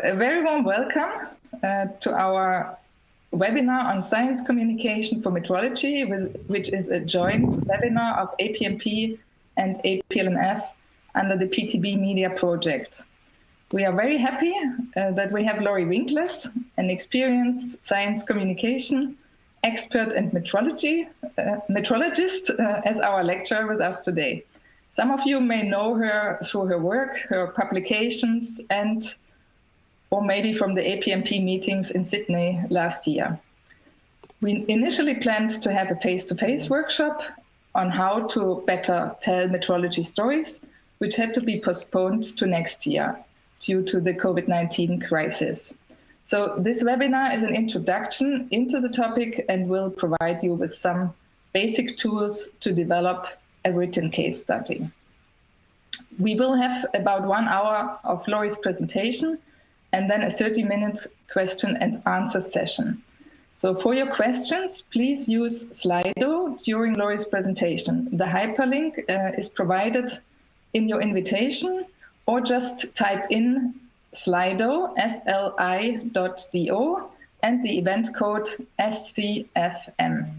a very warm welcome to our webinar on science communication for metrology, which is a joint webinar of APMP and APLMF under the PTB Media project. We are very happy that we have Laurie Winkless, an experienced science communication expert and metrologist as our lecturer with us today. Some of you may know her through her work, her publications, or maybe from the APMP meetings in Sydney last year. We initially planned to have a face-to-face workshop on how to better tell metrology stories, which had to be postponed to next year due to the COVID-19 crisis. So this webinar is an introduction into the topic and will provide you with some basic tools to develop a written case study. We will have about 1 hour of Laurie's presentation and then a 30-minute question and answer session. So for your questions, please use Slido during Laurie's presentation. The hyperlink is provided in your invitation, or just type in Slido, sli.do, and the event code SCFM.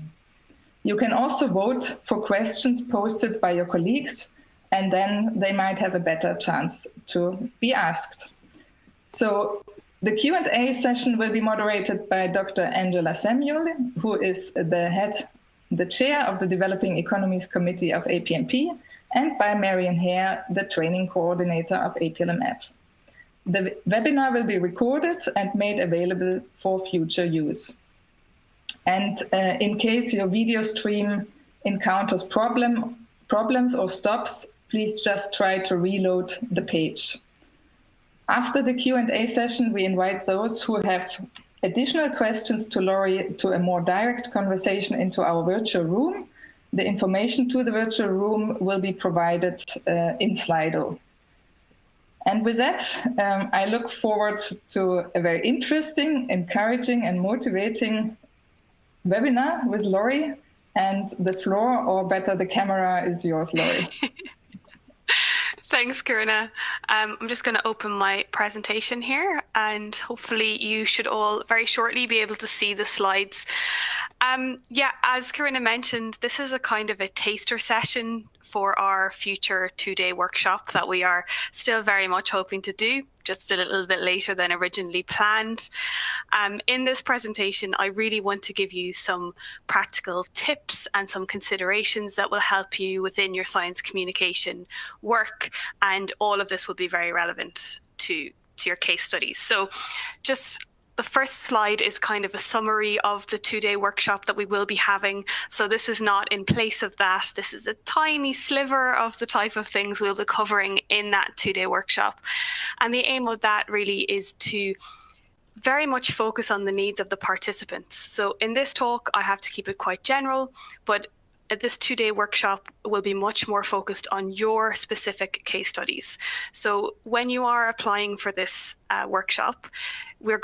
You can also vote for questions posted by your colleagues, and then they might have a better chance to be asked. So the Q&A session will be moderated by Dr. Angela Samuel, who is the chair of the Developing Economies Committee of APMP, and by Marion Hare, the training coordinator of APLMF. The webinar will be recorded and made available for future use. And in case your video stream encounters problems or stops, please just try to reload the page. After the Q&A session, we invite those who have additional questions to Laurie to a more direct conversation into our virtual room. The information to the virtual room will be provided in Slido. And with that, I look forward to a very interesting, encouraging, and motivating webinar with Laurie, and the floor, or better, the camera is yours, Laurie. Thanks, Karina. I'm just going to open my presentation here, and hopefully you should all very shortly be able to see the slides. Yeah, as Karina mentioned, this is a kind of a taster session for our future 2-day workshop that we are still very much hoping to do, just a little bit later than originally planned. In this presentation, I really want to give you some practical tips and some considerations that will help you within your science communication work, and all of this will be very relevant to your case studies. So just the first slide is kind of a summary of the 2-day workshop that we will be having. So this is not in place of that. This is a tiny sliver of the type of things we'll be covering in that 2-day workshop. And the aim of that really is to very much focus on the needs of the participants. So in this talk, I have to keep it quite general, but this 2-day workshop will be much more focused on your specific case studies. So when you are applying for this workshop, we're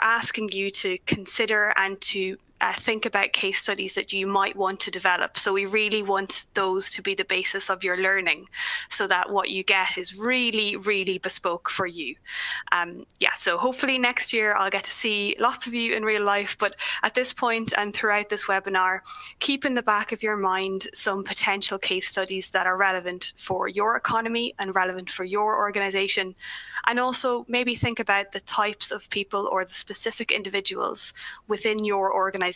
asking you to consider and to think about case studies that you might want to develop. So we really want those to be the basis of your learning, so that what you get is really, really bespoke for you. Yeah, so hopefully next year I'll get to see lots of you in real life, but at this point and throughout this webinar, keep in the back of your mind some potential case studies that are relevant for your economy and relevant for your organization. And also maybe think about the types of people or the specific individuals within your organization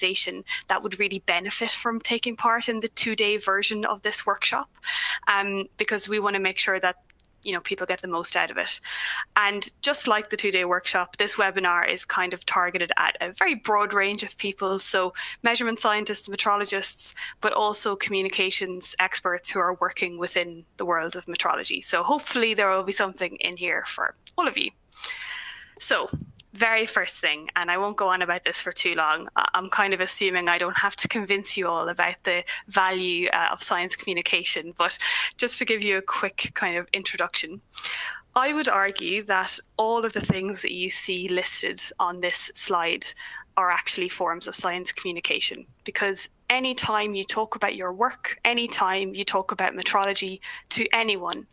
that would really benefit from taking part in the 2-day version of this workshop, because we want to make sure that people get the most out of it. And just like the 2-day workshop, this webinar is kind of targeted at a very broad range of people. So measurement scientists, metrologists, but also communications experts who are working within the world of metrology. So hopefully there will be something in here for all of you. So very first thing, and I won't go on about this for too long, I'm kind of assuming I don't have to convince you all about the value of science communication, but just to give you a quick kind of introduction, I would argue that all of the things that you see listed on this slide are actually forms of science communication, because anytime you talk about your work, anytime you talk about metrology to anyone,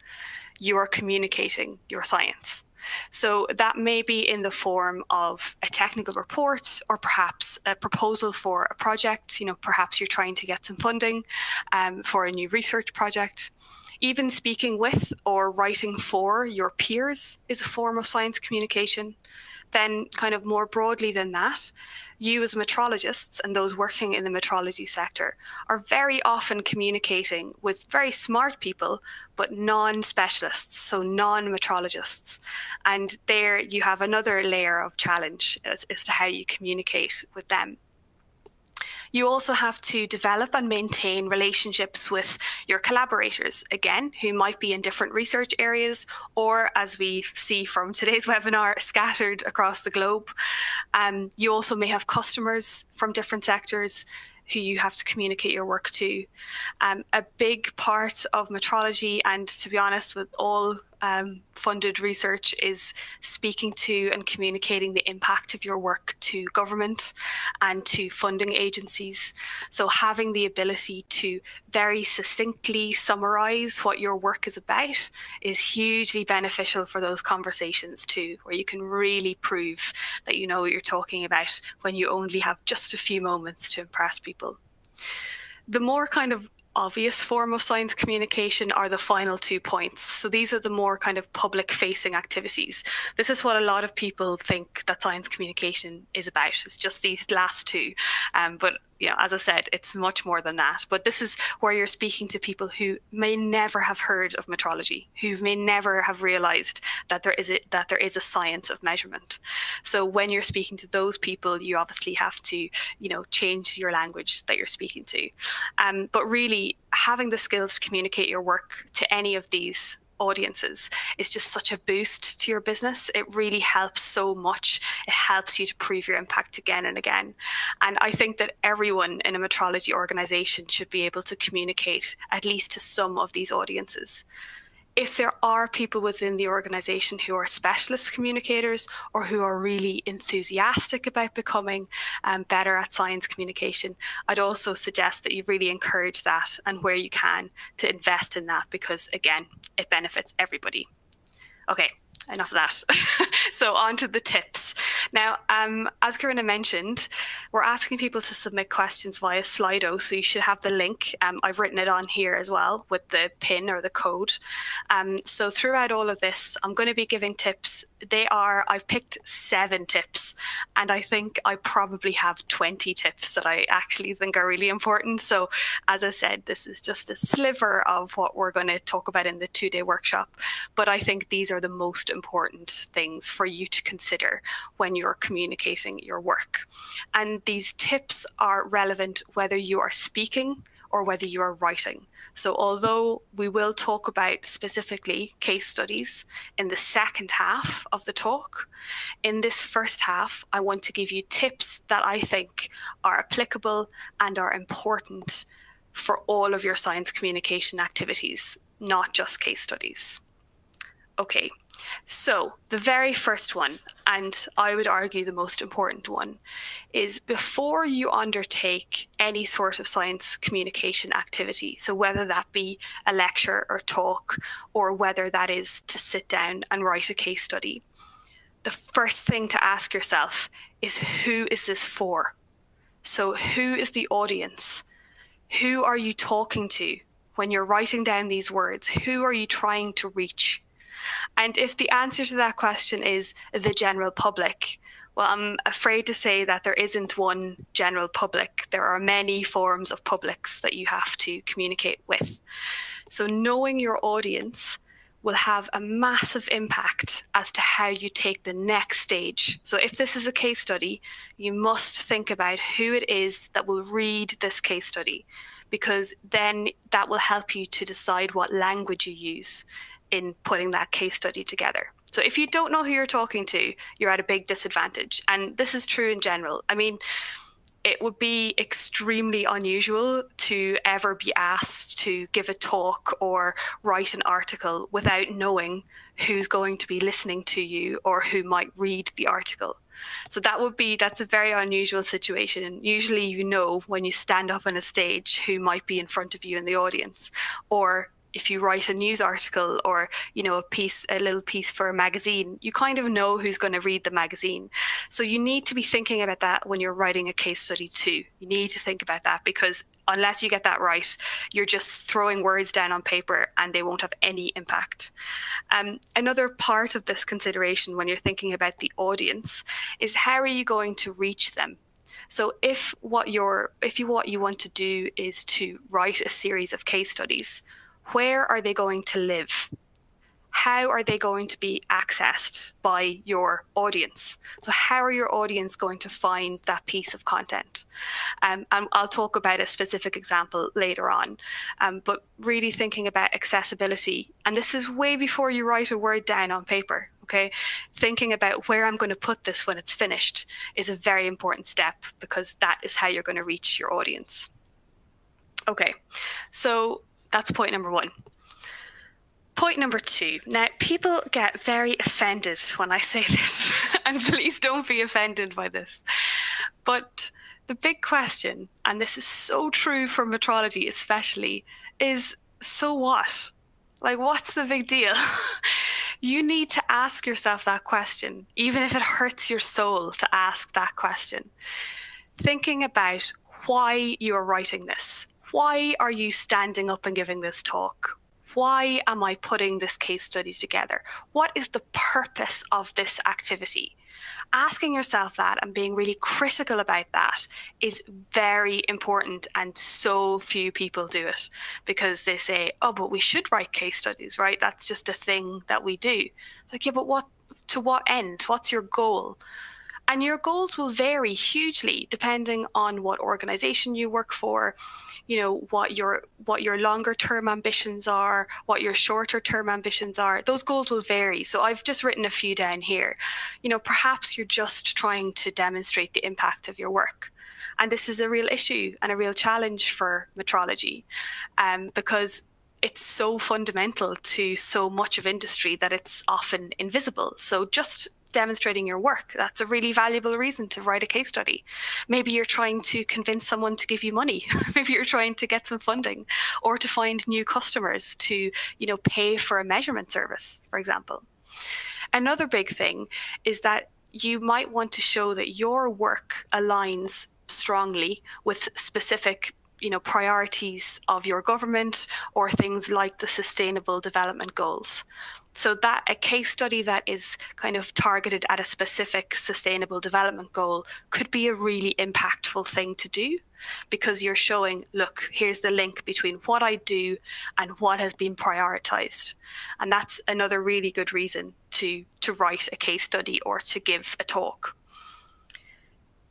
you are communicating your science. So that may be in the form of a technical report or perhaps a proposal for a project. Perhaps you're trying to get some funding for a new research project. Even speaking with or writing for your peers is a form of science communication. Then kind of more broadly than that, you as metrologists and those working in the metrology sector are very often communicating with very smart people, but non-specialists, so non-metrologists. And there you have another layer of challenge as to how you communicate with them. You also have to develop and maintain relationships with your collaborators, again, who might be in different research areas, or as we see from today's webinar, scattered across the globe. You also may have customers from different sectors who you have to communicate your work to. A big part of metrology, and to be honest, with all funded research, is speaking to and communicating the impact of your work to government and to funding agencies. So having the ability to very succinctly summarize what your work is about is hugely beneficial for those conversations too, where you can really prove that you know what you're talking about when you only have just a few moments to impress people. The more kind of obvious form of science communication are the final 2 points. So these are the more kind of public facing activities. This is what a lot of people think that science communication is about. It's just these last two. But as I said, it's much more than that. But this is where you're speaking to people who may never have heard of metrology, who may never have realized that there is a science of measurement. So when you're speaking to those people, you obviously have to, change your language that you're speaking to. But really, having the skills to communicate your work to any of these audiences is just such a boost to your business. It really helps so much. It helps you to prove your impact again and again. And I think that everyone in a metrology organization should be able to communicate at least to some of these audiences. If there are people within the organization who are specialist communicators or who are really enthusiastic about becoming better at science communication, I'd also suggest that you really encourage that, and where you can, to invest in that, because again, it benefits everybody. Okay, enough of that. So on to the tips. Now, as Corinna mentioned, we're asking people to submit questions via Slido, so you should have the link. I've written it on here as well with the pin or the code. So throughout all of this, I'm going to be giving tips. I've picked 7 tips, and I think I probably have 20 tips that I actually think are really important. So as I said, this is just a sliver of what we're going to talk about in the 2-day workshop. But I think these are the most important things for you to consider when you're communicating your work. And these tips are relevant whether you are speaking or whether you are writing. So although we will talk about specifically case studies in the second half of the talk, in this first half, I want to give you tips that I think are applicable and are important for all of your science communication activities, not just case studies. Okay, so the very first one, and I would argue the most important one, is before you undertake any sort of science communication activity, so whether that be a lecture or talk, or whether that is to sit down and write a case study, the first thing to ask yourself is, who is this for? So who is the audience? Who are you talking to when you're writing down these words? Who are you trying to reach? And if the answer to that question is the general public, well, I'm afraid to say that there isn't one general public. There are many forms of publics that you have to communicate with. So knowing your audience will have a massive impact as to how you take the next stage. So if this is a case study, you must think about who it is that will read this case study, because then that will help you to decide what language you use in putting that case study together. So if you don't know who you're talking to, you're at a big disadvantage. And this is true in general. I mean, it would be extremely unusual to ever be asked to give a talk or write an article without knowing who's going to be listening to you or who might read the article. So that's a very unusual situation. And usually, when you stand up on a stage, who might be in front of you in the audience, or if you write a news article or, you know, a little piece for a magazine, you kind of know who's going to read the magazine. So you need to be thinking about that when you're writing a case study too. You need to think about that, because unless you get that right, you're just throwing words down on paper and they won't have any impact. Another part of this consideration when you're thinking about the audience is, how are you going to reach them? So if what you want to do is to write a series of case studies, where are they going to live? How are they going to be accessed by your audience? So how are your audience going to find that piece of content? And I'll talk about a specific example later on, but really thinking about accessibility. And this is way before you write a word down on paper. Okay, thinking about where I'm going to put this when it's finished is a very important step, because that is how you're going to reach your audience. Okay, so that's point number one. Point number two. Now, people get very offended when I say this, and please don't be offended by this. But the big question, and this is so true for metrology especially, is so what? Like, what's the big deal? You need to ask yourself that question, even if it hurts your soul to ask that question. Thinking about why you're writing this. Why are you standing up and giving this talk? Why am I putting this case study together? What is the purpose of this activity? Asking yourself that and being really critical about that is very important, and so few people do it, because they say, oh, but we should write case studies, right? That's just a thing that we do. It's like, yeah, but to what end? What's your goal? And your goals will vary hugely depending on what organization you work for, you know, what your longer term ambitions are, what your shorter term ambitions are. Those goals will vary. So I've just written a few down here. You know, perhaps you're just trying to demonstrate the impact of your work. And this is a real issue and a real challenge for metrology, because it's so fundamental to so much of industry that it's often invisible. So just demonstrating your work, that's a really valuable reason to write a case study. Maybe you're trying to convince someone to give you money. Maybe you're trying to get some funding, or to find new customers to, you know, pay for a measurement service, for example. Another big thing is that you might want to show that your work aligns strongly with specific, you know, priorities of your government, or things like the Sustainable Development Goals. So that a case study that is kind of targeted at a specific Sustainable Development Goal could be a really impactful thing to do, because you're showing, look, here's the link between what I do and what has been prioritized. And that's another really good reason to write a case study or to give a talk.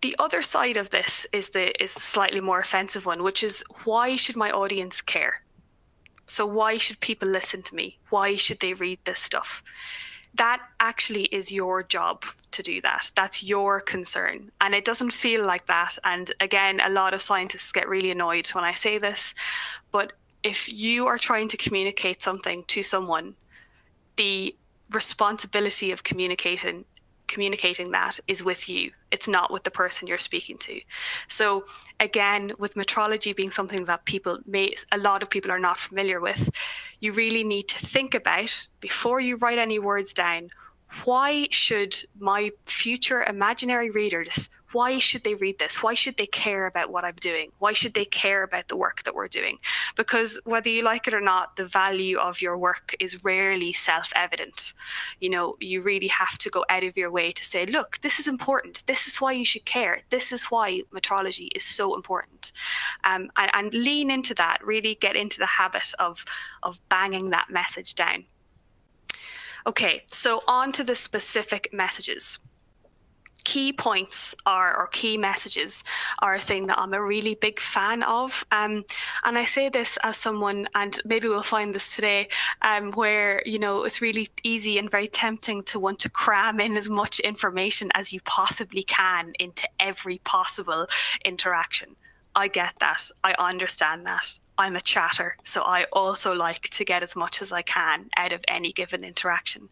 The other side of this is the slightly more offensive one, which is, why should my audience care? So why should people listen to me? Why should they read this stuff? That actually is your job to do that. That's your concern. And it doesn't feel like that. And again, a lot of scientists get really annoyed when I say this. But if you are trying to communicate something to someone, the responsibility of communicating that is with you. It's not with the person you're speaking to. So again, with metrology being something that a lot of people are not familiar with, you really need to think about, before you write any words down, why should my future imaginary readers, why should they read this? Why should they care about what I'm doing? Why should they care about the work that we're doing? Because whether you like it or not, the value of your work is rarely self-evident. You know, you really have to go out of your way to say, look, this is important. This is why you should care. This is why metrology is so important. And lean into that, really get into the habit of banging that message down. Okay, so on to the specific messages. Key points or key messages are a thing that I'm a really big fan of. And I say this as someone, and maybe we'll find this today, where, you know, it's really easy and very tempting to want to cram in as much information as you possibly can into every possible interaction. I get that. I understand that. I'm a chatter, so I also like to get as much as I can out of any given interaction.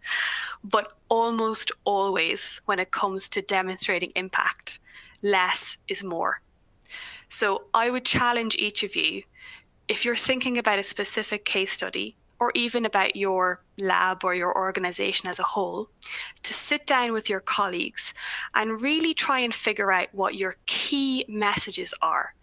But almost always, when it comes to demonstrating impact, less is more. So I would challenge each of you if you're thinking about a specific case study, or even about your lab or your organization as a whole, to sit down with your colleagues and really try and figure out what your key messages are.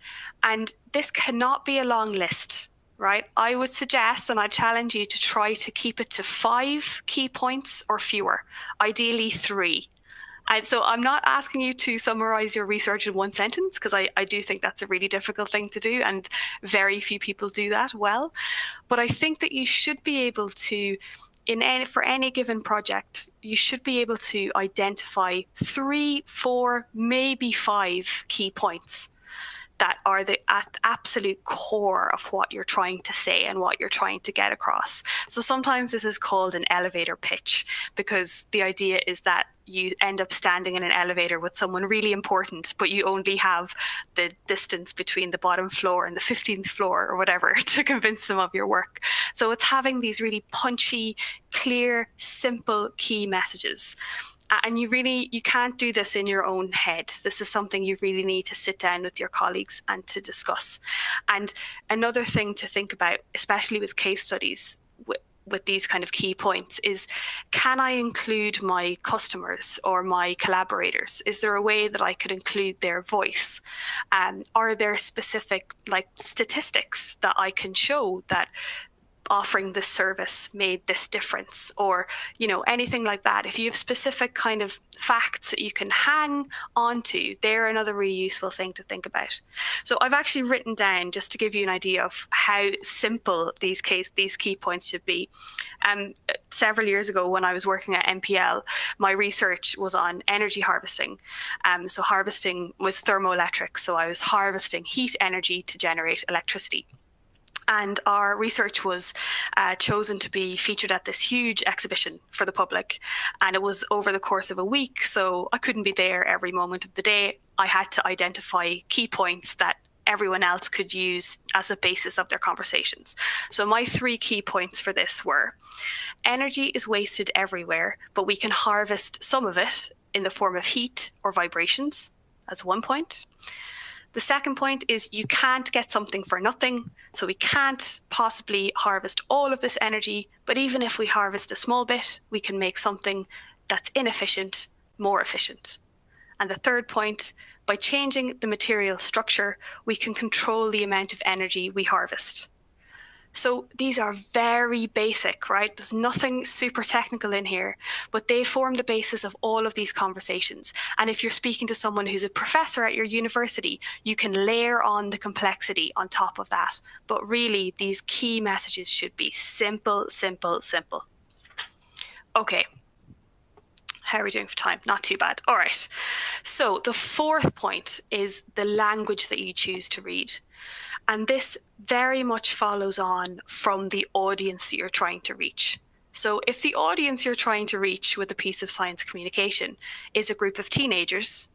And this cannot be a long list, right? I would suggest, and I challenge you to try to keep it to 5 key points or fewer, ideally 3. And so I'm not asking you to summarize your research in one sentence, because I do think that's a really difficult thing to do, and very few people do that well. But I think that you should be able to, for any given project, you should be able to identify 3, 4, maybe 5 key points that are the absolute core of what you're trying to say and what you're trying to get across. So sometimes this is called an elevator pitch, because the idea is that you end up standing in an elevator with someone really important, but you only have the distance between the bottom floor and the 15th floor or whatever to convince them of your work. So it's having these really punchy, clear, simple key messages. And you can't do this in your own head. This is something you really need to sit down with your colleagues and to discuss. And another thing to think about, especially with case studies, with these kind of key points, is, can I include my customers or my collaborators? Is there a way that I could include their voice? Are there specific statistics that I can show that offering this service made this difference, or anything like that? If you have specific kind of facts that you can hang onto, they're another really useful thing to think about. So I've actually written down, just to give you an idea of how simple these key points should be. Several years ago, when I was working at MPL, my research was on energy harvesting. So harvesting was thermoelectric, so I was harvesting heat energy to generate electricity. And our research was chosen to be featured at this huge exhibition for the public. And it was over the course of a week, so I couldn't be there every moment of the day. I had to identify key points that everyone else could use as a basis of their conversations. So my 3 key points for this were: energy is wasted everywhere, but we can harvest some of it in the form of heat or vibrations. That's one point. The second point is, you can't get something for nothing, so we can't possibly harvest all of this energy, but even if we harvest a small bit, we can make something that's inefficient more efficient. And the third point, by changing the material structure, we can control the amount of energy we harvest. So these are very basic, right? There's nothing super technical in here, but they form the basis of all of these conversations. And if you're speaking to someone who's a professor at your university, you can layer on the complexity on top of that. But really, these key messages should be simple, simple, simple. Okay. How are we doing for time? Not too bad. All right. So the fourth point is the language that you choose to read. And this very much follows on from the audience that you're trying to reach. So if the audience you're trying to reach with a piece of science communication is a group of teenagers,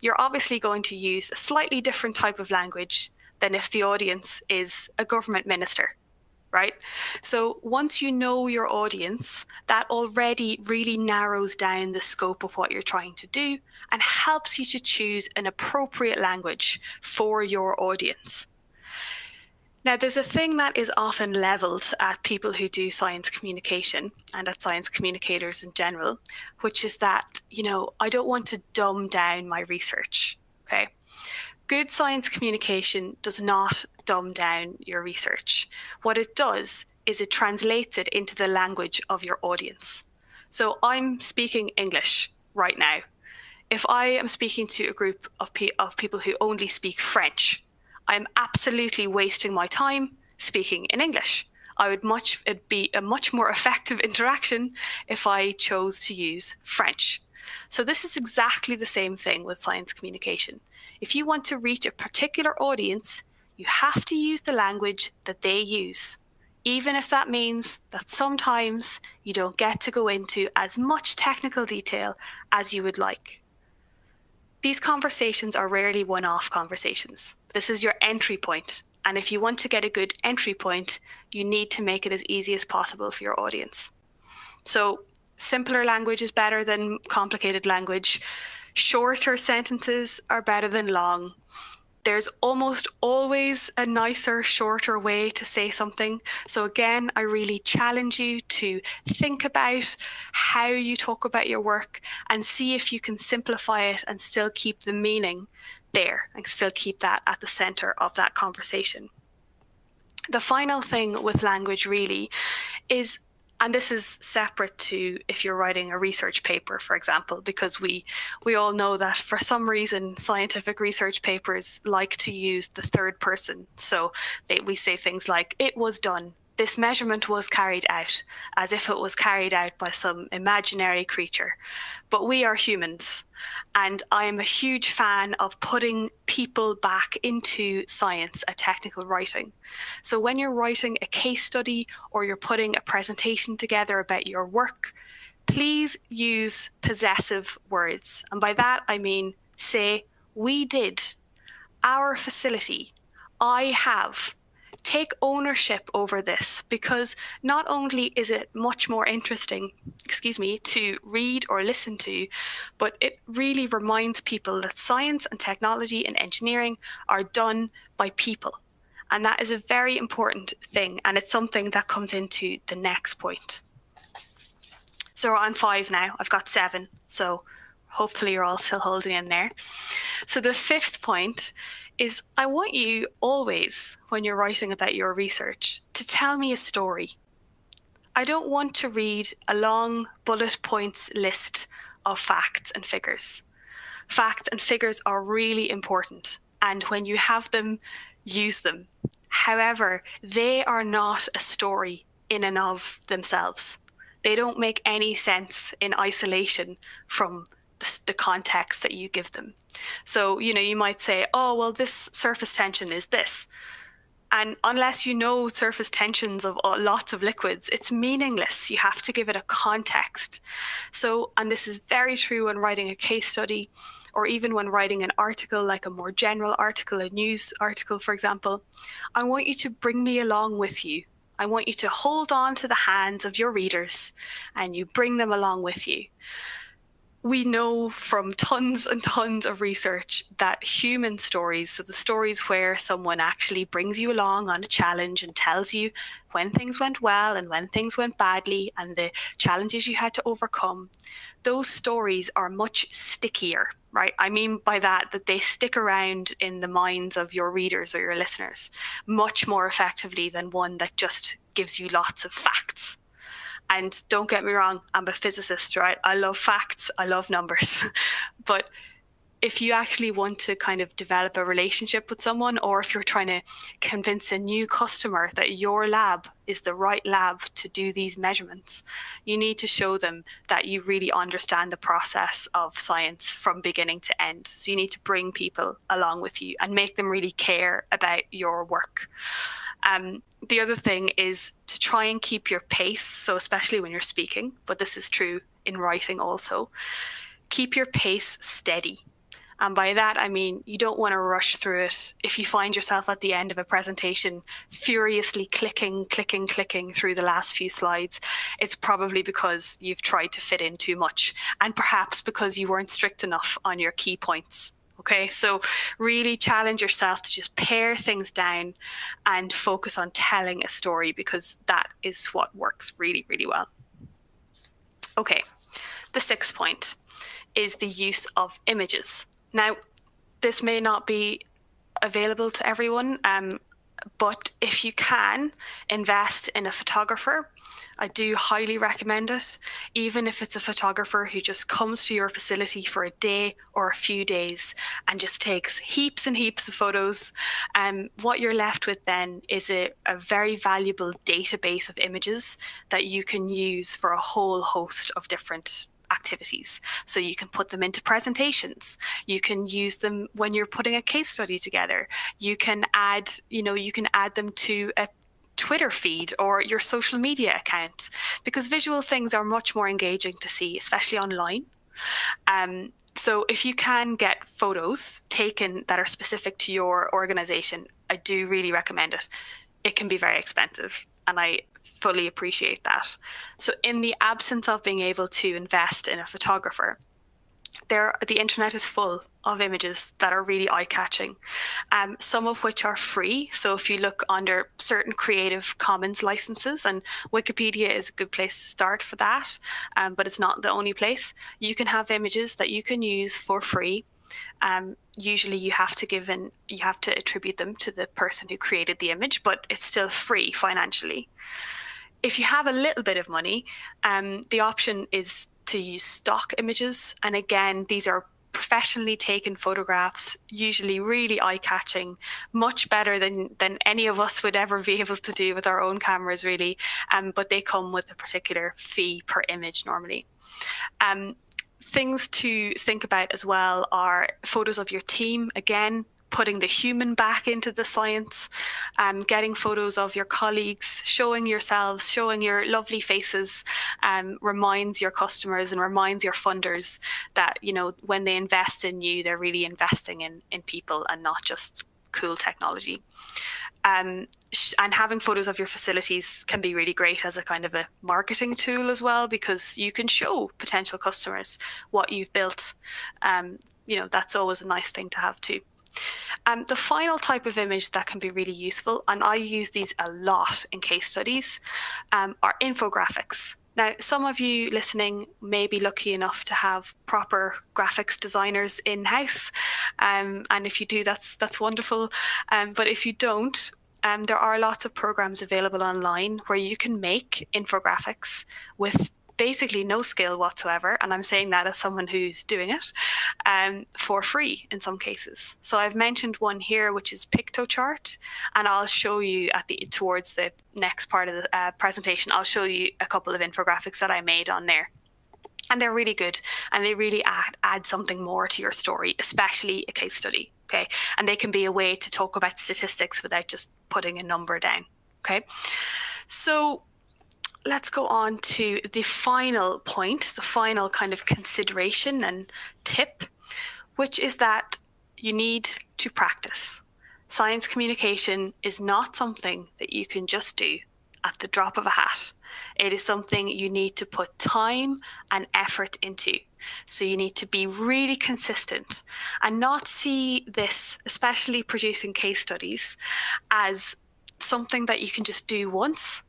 you're obviously going to use a slightly different type of language than if the audience is a government minister, right? So once you know your audience, that already really narrows down the scope of what you're trying to do and helps you to choose an appropriate language for your audience. Now, there's a thing that is often leveled at people who do science communication and at science communicators in general, which is that, I don't want to dumb down my research, okay? Good science communication does not dumb down your research. What it does is it translates it into the language of your audience. So I'm speaking English right now. If I am speaking to a group of people who only speak French, I'm absolutely wasting my time speaking in English. It'd be a much more effective interaction if I chose to use French. So this is exactly the same thing with science communication. If you want to reach a particular audience, you have to use the language that they use, even if that means that sometimes you don't get to go into as much technical detail as you would like. These conversations are rarely one-off conversations. This is your entry point. And if you want to get a good entry point, you need to make it as easy as possible for your audience. So simpler language is better than complicated language. Shorter sentences are better than long. There's almost always a nicer, shorter way to say something. So again, I really challenge you to think about how you talk about your work and see if you can simplify it and still keep the meaning there and still keep that at the center of that conversation. The final thing with language really is, and this is separate to if you're writing a research paper, for example, because we all know that for some reason scientific research papers like to use the third person. So we say things like, it was done, this measurement was carried out, as if it was carried out by some imaginary creature. But we are humans, and I am a huge fan of putting people back into science and technical writing. So when you're writing a case study or you're putting a presentation together about your work, please use possessive words. And by that, I mean, say, we did, our facility, I have. Take ownership over this, because not only is it much more interesting, to read or listen to, but it really reminds people that science and technology and engineering are done by people. And that is a very important thing. And it's something that comes into the next point. So we're on 5 now. I've got 7. So hopefully you're all still holding in there. So the 5th point is, I want you always, when you're writing about your research, to tell me a story. I don't want to read a long bullet points list of facts and figures. Facts and figures are really important, and when you have them, use them. However, they are not a story in and of themselves. They don't make any sense in isolation from the context that you give them. So, you might say, oh, well, this surface tension is this. And unless you know surface tensions of lots of liquids, it's meaningless. You have to give it a context. So, and this is very true when writing a case study, or even when writing an article, like a more general article, a news article, for example. I want you to bring me along with you. I want you to hold on to the hands of your readers and you bring them along with you. We know from tons and tons of research that human stories, so the stories where someone actually brings you along on a challenge and tells you when things went well and when things went badly and the challenges you had to overcome, those stories are much stickier, right? I mean by that they stick around in the minds of your readers or your listeners much more effectively than one that just gives you lots of facts. And don't get me wrong, I'm a physicist, right? I love facts, I love numbers. But if you actually want to kind of develop a relationship with someone, or if you're trying to convince a new customer that your lab is the right lab to do these measurements, you need to show them that you really understand the process of science from beginning to end. So you need to bring people along with you and make them really care about your work. The other thing is to try and keep your pace. So especially when you're speaking, but this is true in writing also, keep your pace steady. And by that, I mean, you don't want to rush through it. If you find yourself at the end of a presentation furiously clicking through the last few slides, it's probably because you've tried to fit in too much, and perhaps because you weren't strict enough on your key points. Okay, so really challenge yourself to just pare things down and focus on telling a story, because that is what works really, really well. Okay, the 6th point is the use of images. Now, this may not be available to everyone, but if you can invest in a photographer, I do highly recommend it, even if it's a photographer who just comes to your facility for a day or a few days and just takes heaps and heaps of photos. What you're left with then is a very valuable database of images that you can use for a whole host of different activities. So you can put them into presentations. You can use them when you're putting a case study together. You can add them to a Twitter feed or your social media accounts, because visual things are much more engaging to see, especially online. So if you can get photos taken that are specific to your organization, I do really recommend it. It can be very expensive, and I fully appreciate that. So in the absence of being able to invest in a photographer, The internet is full of images that are really eye-catching, some of which are free. So if you look under certain Creative Commons licenses, and Wikipedia is a good place to start for that, but it's not the only place, you can have images that you can use for free. Usually you have to attribute them to the person who created the image, but it's still free financially. If you have a little bit of money, the option is to use stock images. And again, these are professionally taken photographs, usually really eye-catching, much better than any of us would ever be able to do with our own cameras, really. But they come with a particular fee per image normally. Things to think about as well are photos of your team. Again, putting the human back into the science, getting photos of your colleagues, showing yourselves, showing your lovely faces, reminds your customers and reminds your funders that, you know, when they invest in you, they're really investing in people and not just cool technology. And having photos of your facilities can be really great as a kind of a marketing tool as well, because you can show potential customers what you've built. You know, that's always a nice thing to have too. The final type of image that can be really useful, and I use these a lot in case studies, are infographics. Now, some of you listening may be lucky enough to have proper graphics designers in-house, and if you do, that's wonderful. But if you don't, there are lots of programs available online where you can make infographics with basically no skill whatsoever, and I'm saying that as someone who's doing it, for free in some cases. So I've mentioned one here, which is PictoChart, and I'll show you towards the next part of the presentation, I'll show you a couple of infographics that I made on there. And they're really good, and they really add something more to your story, especially a case study, okay? And they can be a way to talk about statistics without just putting a number down, okay? So let's go on to the final point, the final kind of consideration and tip, which is that you need to practice. Science communication is not something that you can just do at the drop of a hat. It is something you need to put time and effort into. So you need to be really consistent and not see this, especially producing case studies, as something that you can just do once.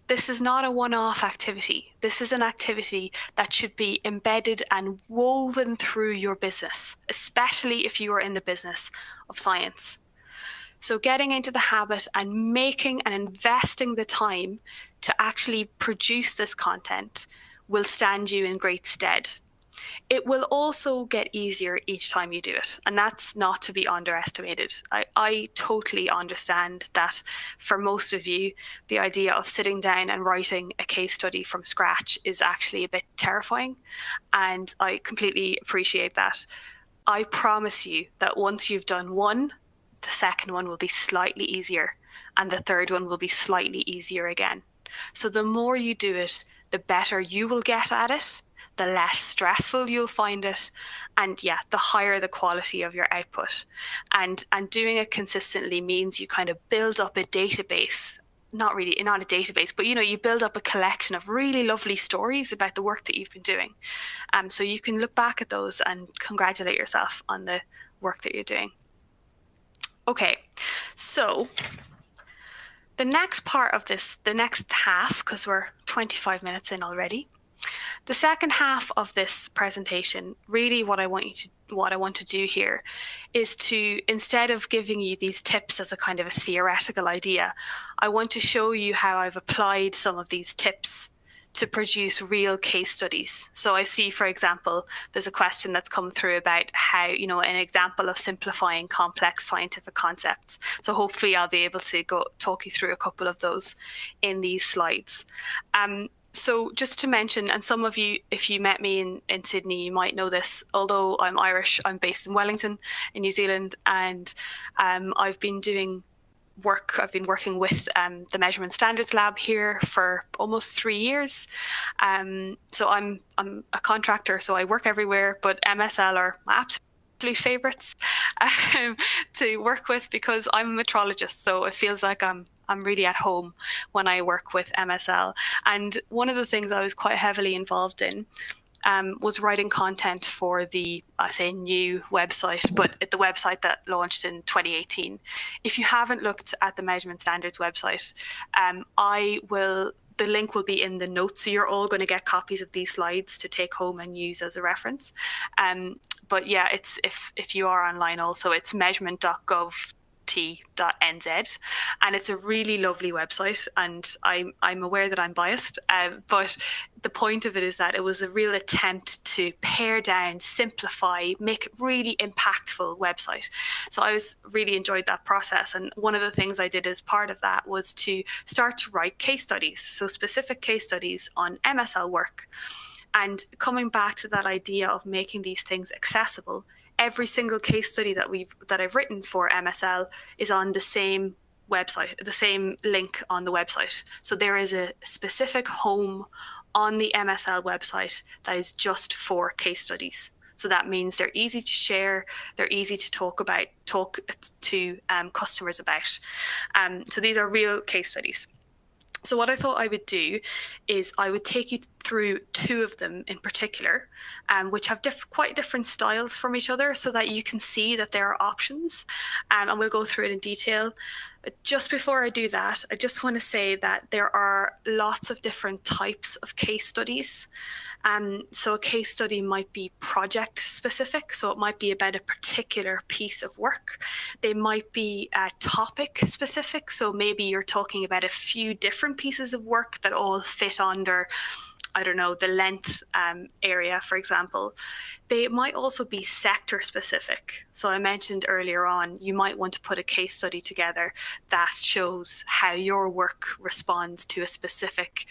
This is not a one-off activity. This is an activity that should be embedded and woven through your business, especially if you are in the business of science. So getting into the habit and making and investing the time to actually produce this content will stand you in great stead. It will also get easier each time you do it, and that's not to be underestimated. I totally understand that for most of you, the idea of sitting down and writing a case study from scratch is actually a bit terrifying, and I completely appreciate that. I promise you that once you've done one, the second one will be slightly easier, and the third one will be slightly easier again. So the more you do it, the better you will get at it, the less stressful you'll find it, and yeah, the higher the quality of your output. And doing it consistently means you kind of build up a database, not a database, but you build up a collection of really lovely stories about the work that you've been doing. So you can look back at those and congratulate yourself on the work that you're doing. Okay, so the next part of this, the next half, because we're 25 minutes in already, the second half of this presentation, really what I want to do here is to, instead of giving you these tips as a kind of a theoretical idea, I want to show you how I've applied some of these tips to produce real case studies. So I see, for example, there's a question that's come through about how, an example of simplifying complex scientific concepts. So hopefully I'll be able to talk you through a couple of those in these slides. So just to mention, and some of you, if you met me in Sydney, you might know this, although I'm Irish, I'm based in Wellington in New Zealand, and I've been working with the Measurement Standards Lab here for almost 3 years. So I'm a contractor, so I work everywhere, but MSL are my absolute favourites to work with because I'm a metrologist, so it feels like I'm really at home when I work with MSL. And one of the things I was quite heavily involved in was writing content for the, I say new website, but the website that launched in 2018. If you haven't looked at the Measurement Standards website, the link will be in the notes, so you're all going to get copies of these slides to take home and use as a reference. But yeah, it's if you are online also, it's measurement.gov.nz, and it's a really lovely website, and I'm aware that I'm biased, but the point of it is that it was a real attempt to pare down, simplify, make it really impactful website. So I really enjoyed that process, and one of the things I did as part of that was to start to write case studies, so specific case studies on MSL work. And coming back to that idea of making these things accessible, every single case study that I've written for MSL is on the same website, the same link on the website. So there is a specific home on the MSL website that is just for case studies. So that means they're easy to share, they're easy to talk to customers about. So these are real case studies. So what I thought I would do is I would take you through two of them in particular, which have quite different styles from each other, so that you can see that there are options, and we'll go through it in detail. But just before I do that, I just want to say that there are lots of different types of case studies. So a case study might be project specific, so it might be about a particular piece of work. They might be topic specific, so maybe you're talking about a few different pieces of work that all fit under, I don't know, the length area, for example. They might also be sector specific. So I mentioned earlier on, you might want to put a case study together that shows how your work responds to a specific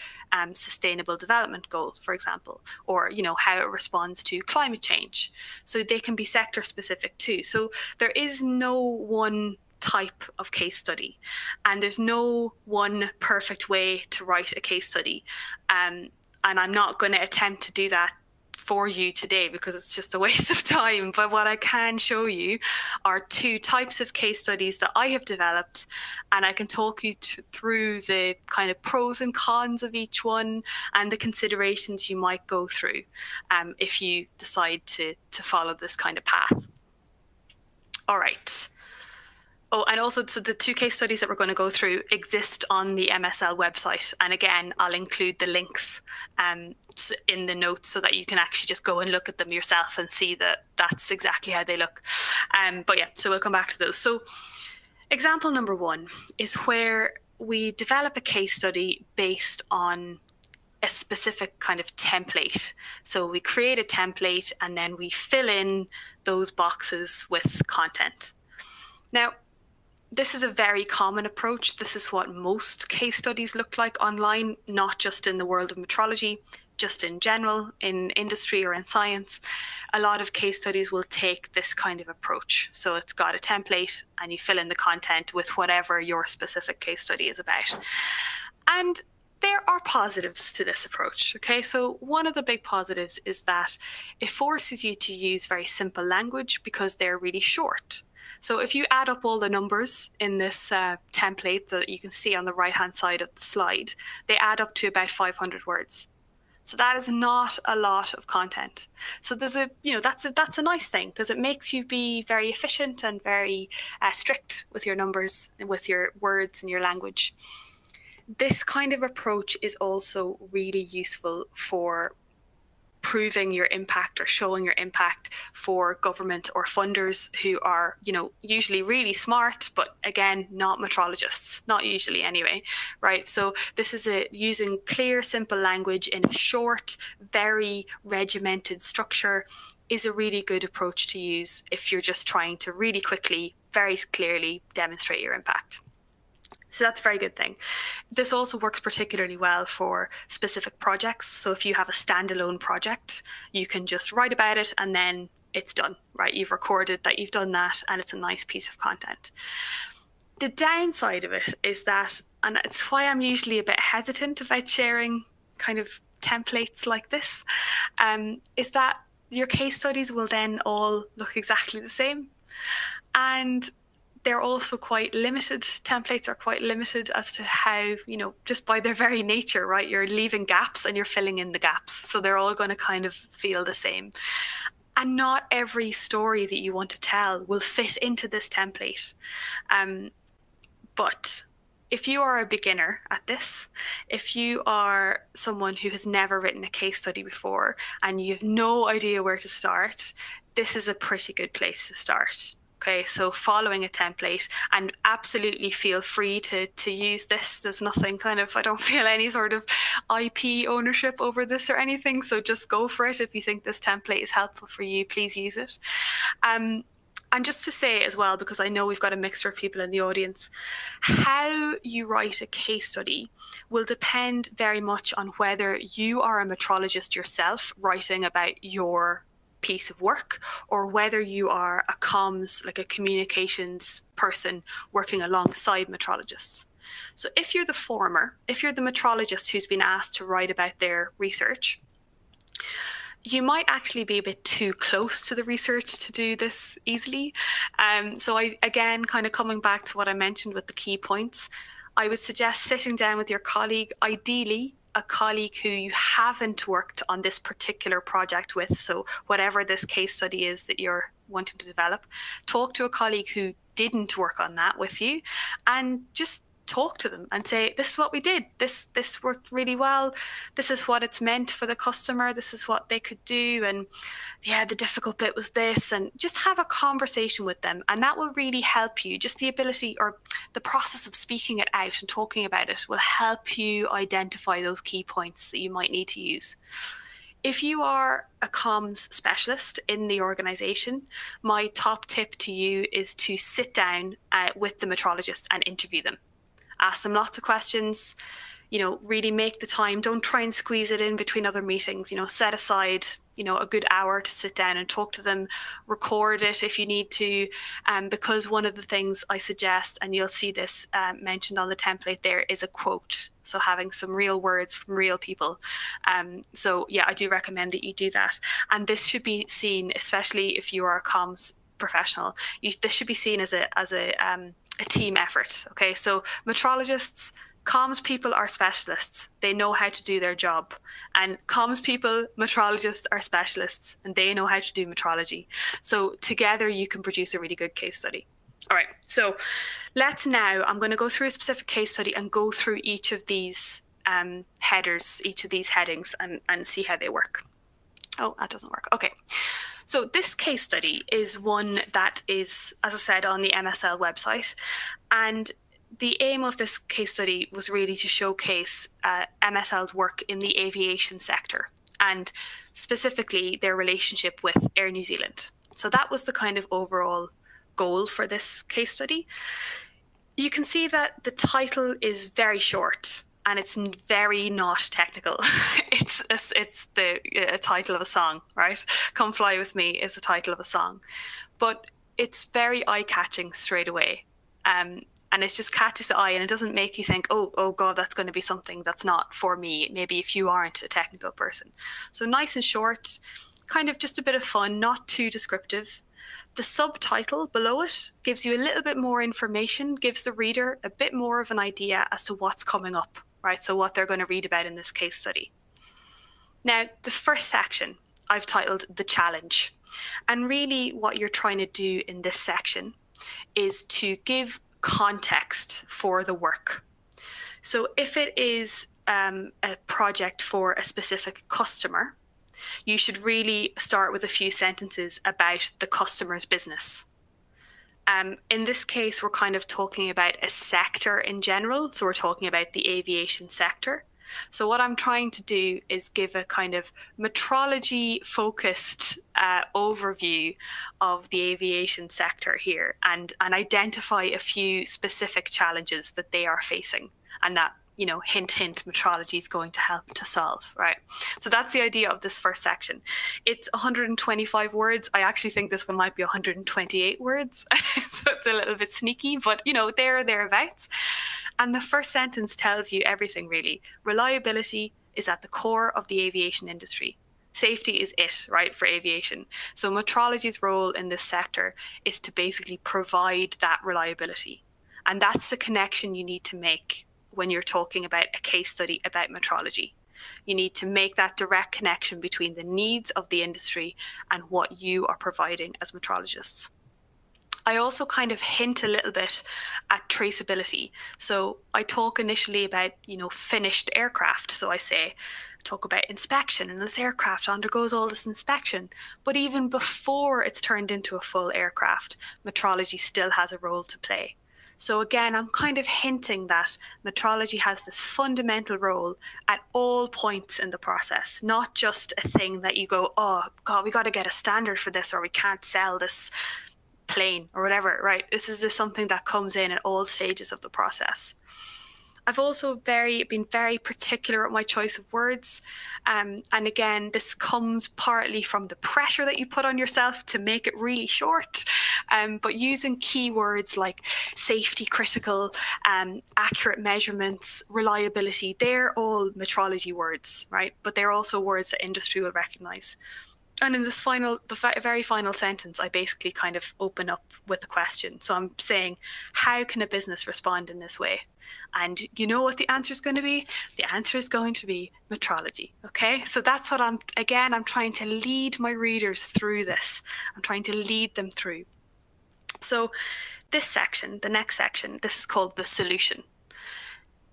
sustainable development goal, for example, or how it responds to climate change. So they can be sector specific too. So there is no one type of case study, and there's no one perfect way to write a case study. And I'm not going to attempt to do that for you today because it's just a waste of time. But what I can show you are two types of case studies that I have developed, and I can talk you through the kind of pros and cons of each one and the considerations you might go through if you decide to follow this kind of path. All right. Oh, and also, so the two case studies that we're going to go through exist on the MSL website. And again, I'll include the links in the notes so that you can actually just go and look at them yourself and see that that's exactly how they look. But yeah, so we'll come back to those. So example number one is where we develop a case study based on a specific kind of template. So we create a template and then we fill in those boxes with content. Now, this is a very common approach. This is what most case studies look like online, not just in the world of metrology, just in general, in industry or in science. A lot of case studies will take this kind of approach. So it's got a template and you fill in the content with whatever your specific case study is about. And there are positives to this approach, okay? So one of the big positives is that it forces you to use very simple language because they're really short. So if you add up all the numbers in this template that you can see on the right-hand side of the slide, they add up to about 500 words. So that is not a lot of content. So there's that's a nice thing because it makes you be very efficient and very strict with your numbers and with your words and your language. This kind of approach is also really useful for proving your impact or showing your impact for government or funders who are, usually really smart, but again, not metrologists, not usually anyway, right? So this is using clear, simple language in a short, very regimented structure is a really good approach to use if you're just trying to really quickly, very clearly demonstrate your impact. So that's a very good thing. This also works particularly well for specific projects. So if you have a standalone project, you can just write about it and then it's done, right? You've recorded that you've done that and it's a nice piece of content. The downside of it is that, and it's why I'm usually a bit hesitant about sharing kind of templates like this, is that your case studies will then all look exactly the same. And they're also quite limited. Templates are quite limited as to how, just by their very nature, right? You're leaving gaps and you're filling in the gaps. So they're all going to kind of feel the same. And not every story that you want to tell will fit into this template. But if you are a beginner at this, if you are someone who has never written a case study before and you have no idea where to start, this is a pretty good place to start. Okay, so following a template, and absolutely feel free to use this. There's nothing I don't feel any sort of IP ownership over this or anything. So just go for it. If you think this template is helpful for you, please use it. And just to say as well, because I know we've got a mixture of people in the audience, how you write a case study will depend very much on whether you are a metrologist yourself writing about your piece of work, or whether you are a comms, like a communications person working alongside metrologists. So if you're the former, if you're the metrologist who's been asked to write about their research, you might actually be a bit too close to the research to do this easily. So again, kind of coming back to what I mentioned with the key points, I would suggest sitting down with your colleague, ideally a colleague who you haven't worked on this particular project with. So whatever this case study is that you're wanting to develop, talk to a colleague who didn't work on that with you, and just talk to them and say, this is what we did. This worked really well. This is what it's meant for the customer. This is what they could do. And yeah, the difficult bit was this. And just have a conversation with them. And that will really help you. Just the ability or the process of speaking it out and talking about it will help you identify those key points that you might need to use. If you are a comms specialist in the organization, my top tip to you is to sit down with the metrologist and interview them. Ask them lots of questions, really make the time. Don't try and squeeze it in between other meetings. Set aside, a good hour to sit down and talk to them. Record it if you need to, because one of the things I suggest, and you'll see this mentioned on the template there, is a quote. So having some real words from real people. So yeah, I do recommend that you do that. And this should be seen, especially if you are a comms professional, this should be seen as a team effort. Okay, so metrologists, comms people are specialists. They know how to do their job. And comms people, metrologists are specialists, and they know how to do metrology. So together you can produce a really good case study. All right, so I'm going to go through a specific case study and go through each of these headers, each of these headings, and see how they work. Oh, that doesn't work. Okay. So this case study is one that is, as I said, on the MSL website. And the aim of this case study was really to showcase MSL's work in the aviation sector, and specifically their relationship with Air New Zealand. So that was the kind of overall goal for this case study. You can see that the title is very short, and it's very not technical. It's the title of a song, right? Come Fly With Me is the title of a song. But it's very eye-catching straight away. And it just catches the eye, and it doesn't make you think, oh God, that's going to be something that's not for me, maybe if you aren't a technical person. So nice and short, kind of just a bit of fun, not too descriptive. The subtitle below it gives you a little bit more information, gives the reader a bit more of an idea as to what's coming up. Right, so what they're going to read about in this case study. Now, the first section I've titled The Challenge. And really what you're trying to do in this section is to give context for the work. So if it is a project for a specific customer, you should really start with a few sentences about the customer's business. In this case, we're kind of talking about a sector in general. So we're talking about the aviation sector. So what I'm trying to do is give a kind of metrology focused overview of the aviation sector here, and identify a few specific challenges that they are facing, and that, hint, metrology is going to help to solve, right? So that's the idea of this first section. It's 125 words. I actually think this one might be 128 words. So it's a little bit sneaky, but thereabouts. And the first sentence tells you everything really. Reliability is at the core of the aviation industry. Safety is it, right, for aviation. So metrology's role in this sector is to basically provide that reliability. And that's the connection you need to make when you're talking about a case study about metrology. You need to make that direct connection between the needs of the industry and what you are providing as metrologists. I also kind of hint a little bit at traceability. So I talk initially about, finished aircraft. So I talk about inspection, and this aircraft undergoes all this inspection. But even before it's turned into a full aircraft, metrology still has a role to play. So again, I'm kind of hinting that metrology has this fundamental role at all points in the process, not just a thing that you go, oh God, we got to get a standard for this, or we can't sell this plane or whatever, right? This is just something that comes in at all stages of the process. I've also been very particular at my choice of words. And again, this comes partly from the pressure that you put on yourself to make it really short. But using keywords like safety critical, accurate measurements, reliability, they're all metrology words, right? But they're also words that industry will recognize. And in this very final sentence, I basically kind of open up with a question. So I'm saying, how can a business respond in this way? And you know what the answer is going to be? The answer is going to be metrology. Okay, so that's what I'm trying to lead my readers through this. I'm trying to lead them through. So this section, the next section, this is called the solution.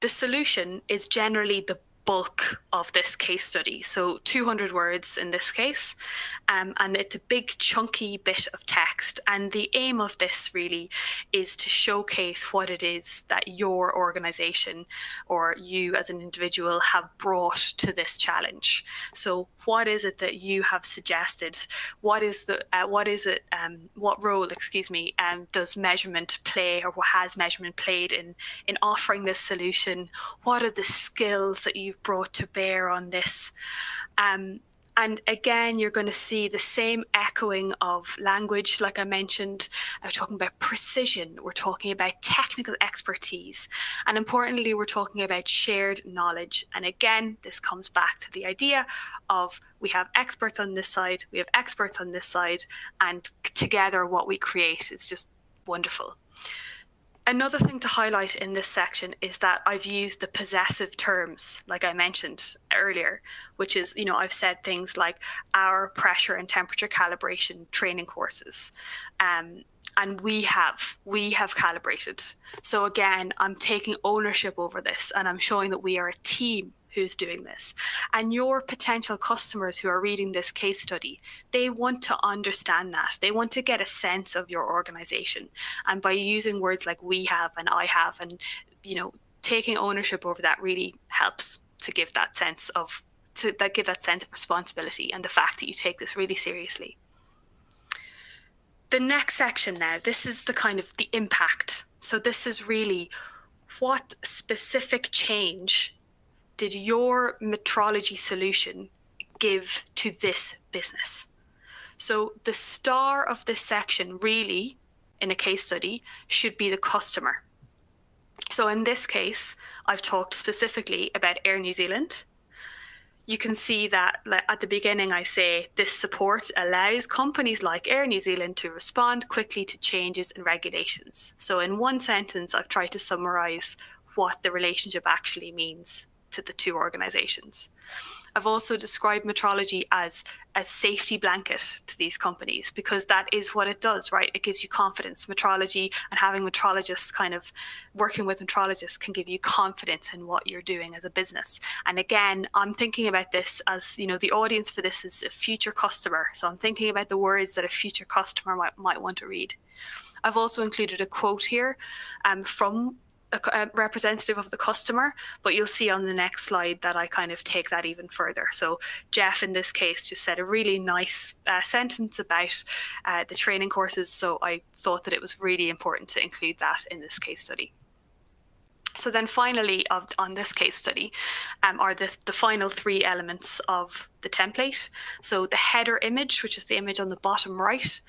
The solution is generally the bulk of this case study, so 200 words in this case, and it's a big chunky bit of text, and the aim of this really is to showcase what it is that your organization or you as an individual have brought to this challenge. So what is it that you have suggested? What role does measurement play, or what has measurement played in offering this solution? What are the skills that you've brought to bear on this? And again, you're going to see the same echoing of language, like I mentioned. We're talking about precision, we're talking about technical expertise, and importantly, we're talking about shared knowledge. And again, this comes back to the idea of we have experts on this side, we have experts on this side, and together what we create is just wonderful. Another thing to highlight in this section is that I've used the possessive terms, like I mentioned earlier, which is, I've said things like our pressure and temperature calibration training courses. And we have calibrated. So again, I'm taking ownership over this, and I'm showing that we are a team who's doing this. And your potential customers who are reading this case study, they want to understand that. They want to get a sense of your organization. And by using words like we have and I have, and taking ownership over that really helps to give that sense of responsibility and the fact that you take this really seriously. The next section now, this is the kind of the impact. So this is really what specific change did your metrology solution give to this business? So the star of this section really, in a case study, should be the customer. So in this case, I've talked specifically about Air New Zealand. You can see that at the beginning, I say this support allows companies like Air New Zealand to respond quickly to changes in regulations. So in one sentence, I've tried to summarize what the relationship actually means to the two organizations. I've also described metrology as a safety blanket to these companies, because that is what it does, right? It gives you confidence. Metrology and having metrologists kind of working with metrologists can give you confidence in what you're doing as a business. And again, I'm thinking about this as, the audience for this is a future customer. So I'm thinking about the words that a future customer might want to read. I've also included a quote here from a representative of the customer, but you'll see on the next slide that I kind of take that even further. So Jeff, in this case, just said a really nice sentence about the training courses. So I thought that it was really important to include that in this case study. So then finally on this case study are the final three elements of the template. So the header image, which is the image on the bottom right.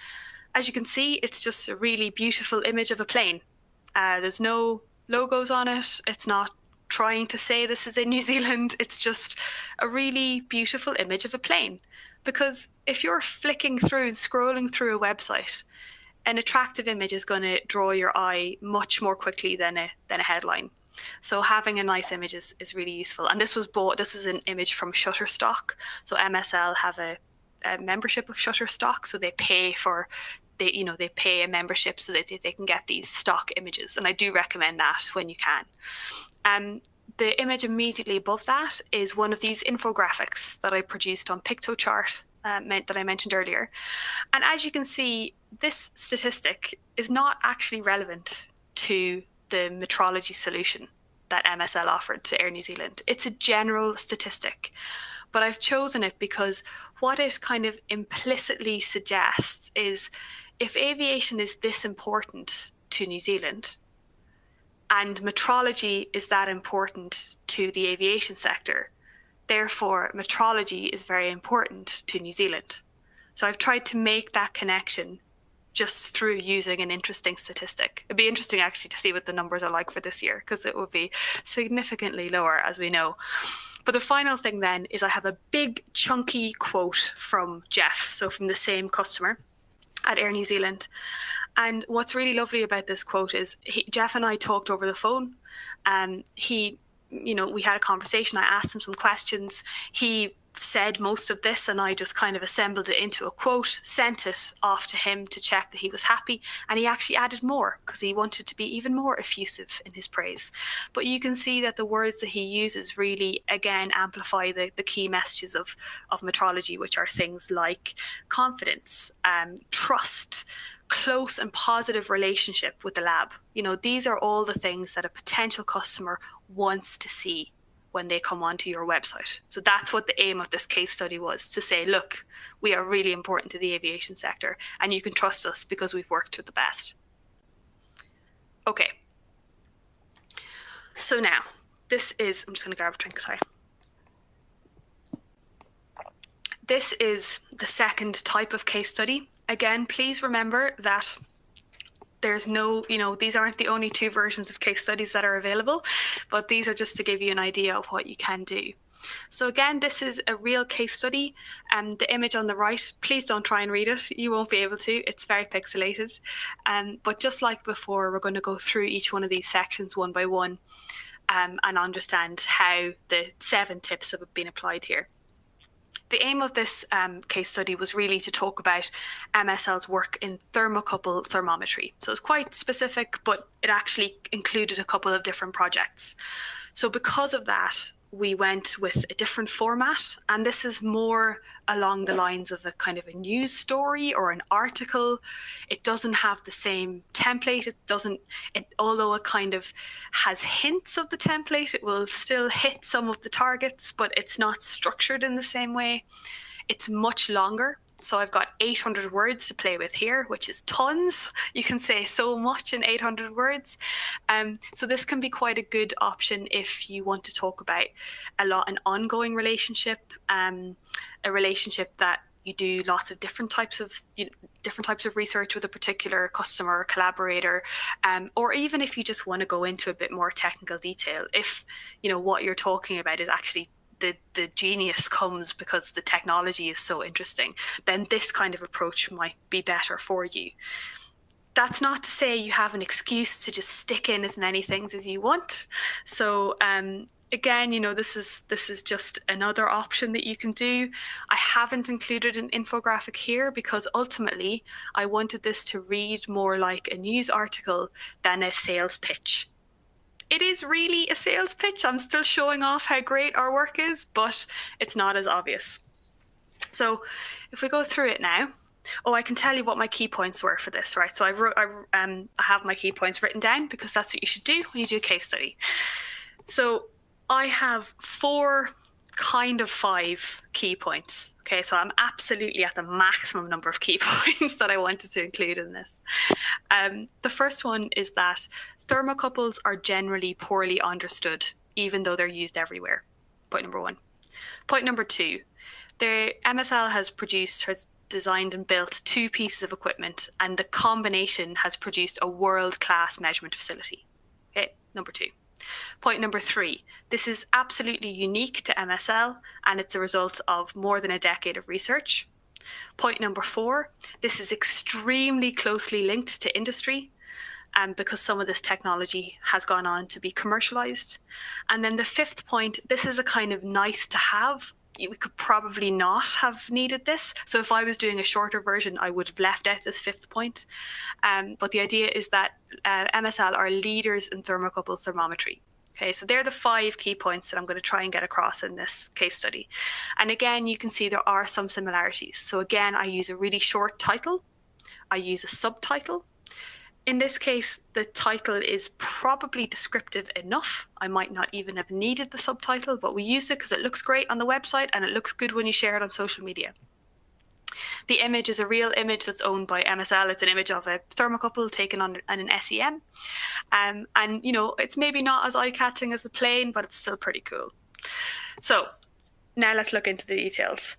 As you can see, it's just a really beautiful image of a plane. There's no logos on it. It's not trying to say this is in New Zealand. It's just a really beautiful image of a plane. Because if you're flicking through and scrolling through a website, an attractive image is going to draw your eye much more quickly than a headline. So having a nice image is really useful. And this was an image from Shutterstock. So MSL have a membership of Shutterstock, so they pay a membership so that they can get these stock images. And I do recommend that when you can. The image immediately above that is one of these infographics that I produced on Pictochart that I mentioned earlier. And as you can see, this statistic is not actually relevant to the metrology solution that MSL offered to Air New Zealand. It's a general statistic, but I've chosen it because what it kind of implicitly suggests is if aviation is this important to New Zealand, and metrology is that important to the aviation sector, therefore metrology is very important to New Zealand. So I've tried to make that connection just through using an interesting statistic. It'd be interesting actually to see what the numbers are like for this year, because it will be significantly lower, as we know. But the final thing then is I have a big chunky quote from Jeff, so from the same customer at Air New Zealand. And what's really lovely about this quote is Jeff and I talked over the phone. We had a conversation. I asked him some questions. He said most of this, and I just kind of assembled it into a quote, sent it off to him to check that he was happy. And he actually added more because he wanted to be even more effusive in his praise. But you can see that the words that he uses really, again, amplify the key messages of metrology, which are things like confidence, trust, close and positive relationship with the lab. These are all the things that a potential customer wants to see when they come onto your website. So that's what the aim of this case study was, to say, look, we are really important to the aviation sector and you can trust us because we've worked with the best. Okay. So now, I'm just going to grab a drink, sorry. This is the second type of case study. Again, please remember that there's these aren't the only two versions of case studies that are available, but these are just to give you an idea of what you can do. So again, this is a real case study. The image on the right, please don't try and read it. You won't be able to. It's very pixelated. But just like before, we're going to go through each one of these sections one by one and understand how the 7 tips have been applied here. The aim of this case study was really to talk about MSL's work in thermocouple thermometry. So it's quite specific, but it actually included a couple of different projects. So because of that, we went with a different format, and this is more along the lines of a kind of a news story or an article. It doesn't have the same template. Although it kind of has hints of the template, it will still hit some of the targets, but it's not structured in the same way. It's much longer. So I've got 800 words to play with here, which is tons. You can say so much in 800 words. So this can be quite a good option if you want to talk about an ongoing relationship, a relationship that you do lots of different types of research with a particular customer or collaborator, or even if you just want to go into a bit more technical detail. If what you're talking about is actually the genius comes because the technology is so interesting, then this kind of approach might be better for you. That's not to say you have an excuse to just stick in as many things as you want. So again, this is just another option that you can do. I haven't included an infographic here because ultimately I wanted this to read more like a news article than a sales pitch. It is really a sales pitch. I'm still showing off how great our work is, but it's not as obvious. So if we go through it now, I can tell you what my key points were for this, right? So I have my key points written down because that's what you should do when you do a case study. So I have 4 kind of 5 key points. Okay, so I'm absolutely at the maximum number of key points that I wanted to include in this. The first one is that thermocouples are generally poorly understood, even though they're used everywhere. Point number 1. Point number 2, the MSL has designed and built 2 pieces of equipment, and the combination has produced a world-class measurement facility. Okay, number 2. Point number 3, this is absolutely unique to MSL and it's a result of more than a decade of research. Point number 4, this is extremely closely linked to industry because some of this technology has gone on to be commercialized. And then the 5th point, this is a kind of nice to have. We could probably not have needed this. So if I was doing a shorter version, I would have left out this 5th point. But the idea is that MSL are leaders in thermocouple thermometry. Okay, so they're the 5 key points that I'm going to try and get across in this case study. And again, you can see there are some similarities. So again, I use a really short title. I use a subtitle. In this case, the title is probably descriptive enough. I might not even have needed the subtitle, but we used it because it looks great on the website and it looks good when you share it on social media. The image is a real image that's owned by MSL. It's an image of a thermocouple taken on an SEM. And, you know, it's maybe not as eye-catching as a plane, but it's still pretty cool. So now let's look into the details.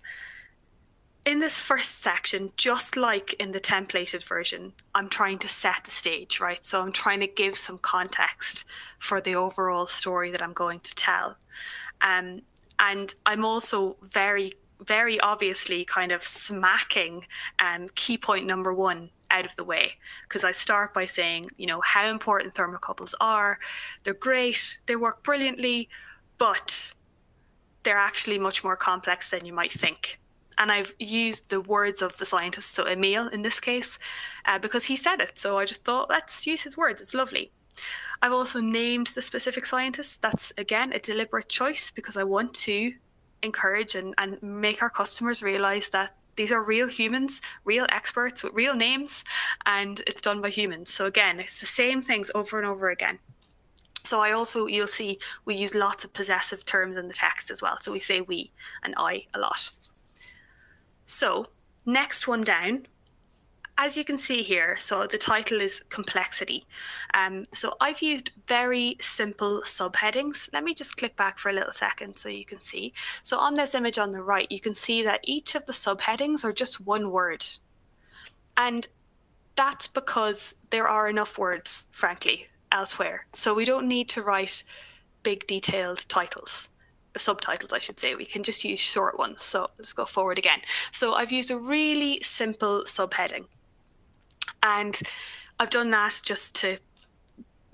In this first section, just like in the templated version, I'm trying to set the stage, right? So I'm trying to give some context for the overall story that I'm going to tell. And I'm also very obviously kind of smacking key point number 1 out of the way, because I start by saying, you know, how important thermocouples are. They're great, they work brilliantly, but they're actually much more complex than you might think. And I've used the words of the scientist, so Emil in this case, because he said it. So I just thought, let's use his words. It's lovely. I've also named the specific scientist. That's, again, a deliberate choice because I want to encourage and make our customers realize that these are real humans, real experts with real names, and it's done by humans. So again, it's the same things over and over again. So I also, you'll see, we use lots of possessive terms in the text as well. So we say we and I a lot. So next one down, as you can see here, so the title is complexity. So I've used very simple subheadings. Let me just click back for a little second so you can see. So on this image on the right, you can see that each of the subheadings are just one word. And that's because there are enough words, frankly, elsewhere. So we don't need to write big detailed titles. Subtitles, I should say. We can just use short ones. So let's go forward again. So I've used a really simple subheading. And I've done that just to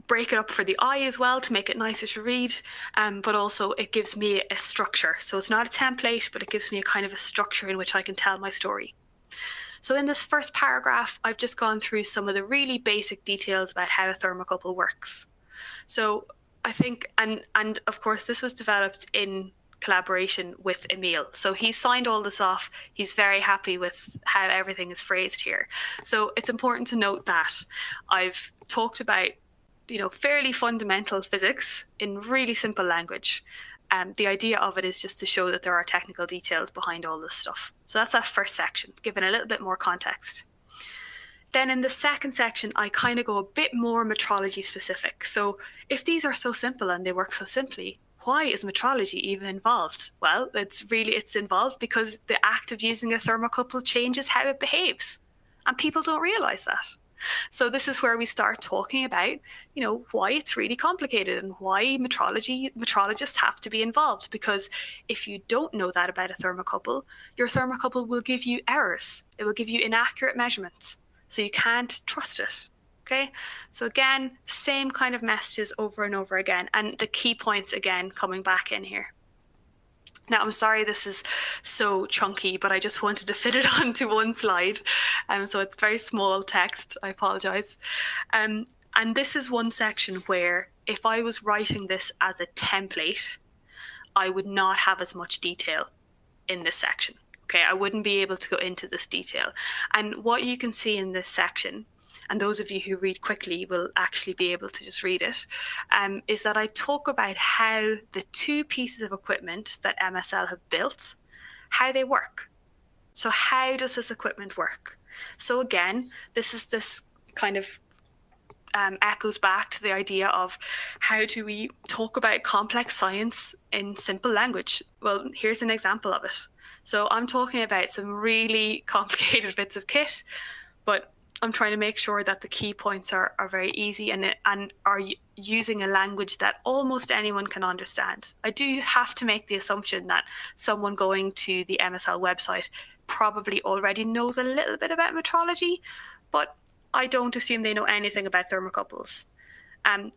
break it up for the eye as well, to make it nicer to read, but also it gives me a structure. So it's not a template, but it gives me a kind of a structure in which I can tell my story. So in this first paragraph, I've just gone through some of the really basic details about how a thermocouple works. So I think, and of course, this was developed in collaboration with Emil. So he signed all this off. He's very happy with how everything is phrased here. So it's important to note that I've talked about, you know, fairly fundamental physics in really simple language. The idea of it is just to show that there are technical details behind all this stuff. So that's that first section, given a little bit more context. Then in the second section, I kind of go a bit more metrology specific. So if these are so simple and they work so simply, why is metrology even involved? Well, it's involved because the act of using a thermocouple changes how it behaves. And people don't realize that. So this is where we start talking about, you know, why it's really complicated and why metrologists have to be involved. Because if you don't know that about a thermocouple, your thermocouple will give you errors. It will give you inaccurate measurements. So you can't trust it, okay? So again, same kind of messages over and over again. And the key points, again, coming back in here. Now, I'm sorry this is so chunky, but I just wanted to fit it onto one slide. So it's very small text, I apologize. And this is one section where if I was writing this as a template, I would not have as much detail in this section. Okay, I wouldn't be able to go into this detail. And what you can see in this section, and those of you who read quickly will actually be able to just read it, is that I talk about how the 2 pieces of equipment that MSL have built, how they work. So how does this equipment work? So again, this kind of echoes back to the idea of how do we talk about complex science in simple language? Well, here's an example of it. So I'm talking about some really complicated bits of kit, but I'm trying to make sure that the key points are very easy and are using a language that almost anyone can understand. I do have to make the assumption that someone going to the MSL website probably already knows a little bit about metrology, but I don't assume they know anything about thermocouples.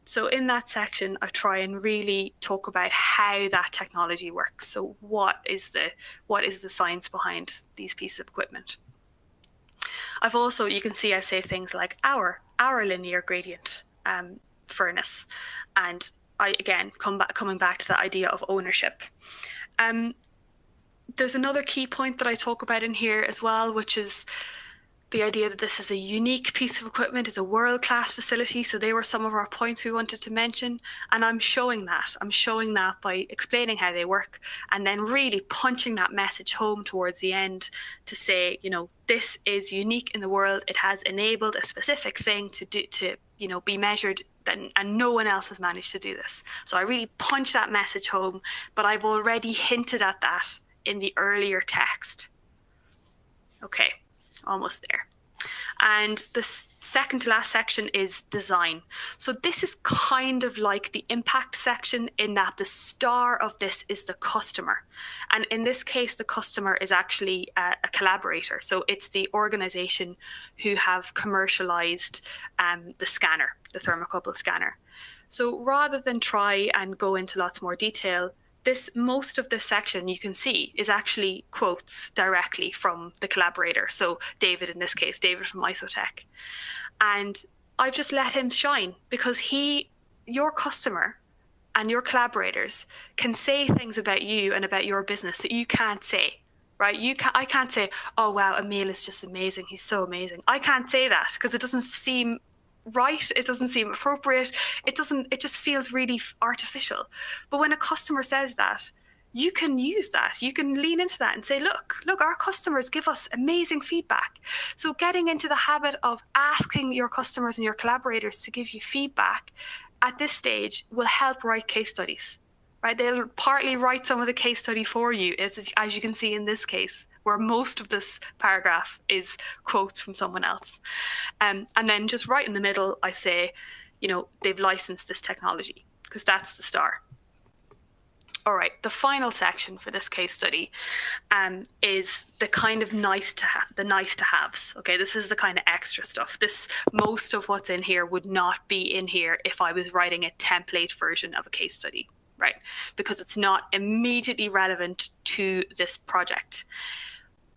So in that section, I try and really talk about how that technology works. So what is the science behind these pieces of equipment? I've also, you can see I say things like our linear gradient furnace, and I again coming back to the idea of ownership. There's another key point that I talk about in here as well, which is the idea that this is a unique piece of equipment, is a world-class facility. So they were some of our points we wanted to mention. And I'm showing that. I'm showing that by explaining how they work and then really punching that message home towards the end to say, you know, this is unique in the world. It has enabled a specific thing to be measured, and no one else has managed to do this. So I really punch that message home, but I've already hinted at that in the earlier text. Okay. Almost there. And the second to last section is design. So this is kind of like the impact section in that the star of this is the customer. And in this case, the customer is actually a collaborator. So it's the organization who have commercialized the scanner, the thermocouple scanner. So rather than try and go into lots more detail, most of this section you can see is actually quotes directly from the collaborator. So David, in this case, David from Isotech. And I've just let him shine because your customer and your collaborators can say things about you and about your business that you can't say, right? I can't say, oh, wow, Emil is just amazing. He's so amazing. I can't say that because it doesn't seem right. It doesn't seem appropriate. It just feels really artificial. But when a customer says that, you can use that. You can lean into that and say, look, our customers give us amazing feedback. So getting into the habit of asking your customers and your collaborators to give you feedback at this stage will help write case studies, right? They'll partly write some of the case study for you, as you can see in this case, where most of this paragraph is quotes from someone else. And then just right in the middle, I say, you know, they've licensed this technology, because that's the star. All right, the final section for this case study is the kind of nice to haves. Okay, this is the kind of extra stuff. Most of what's in here would not be in here if I was writing a template version of a case study, right? Because it's not immediately relevant to this project.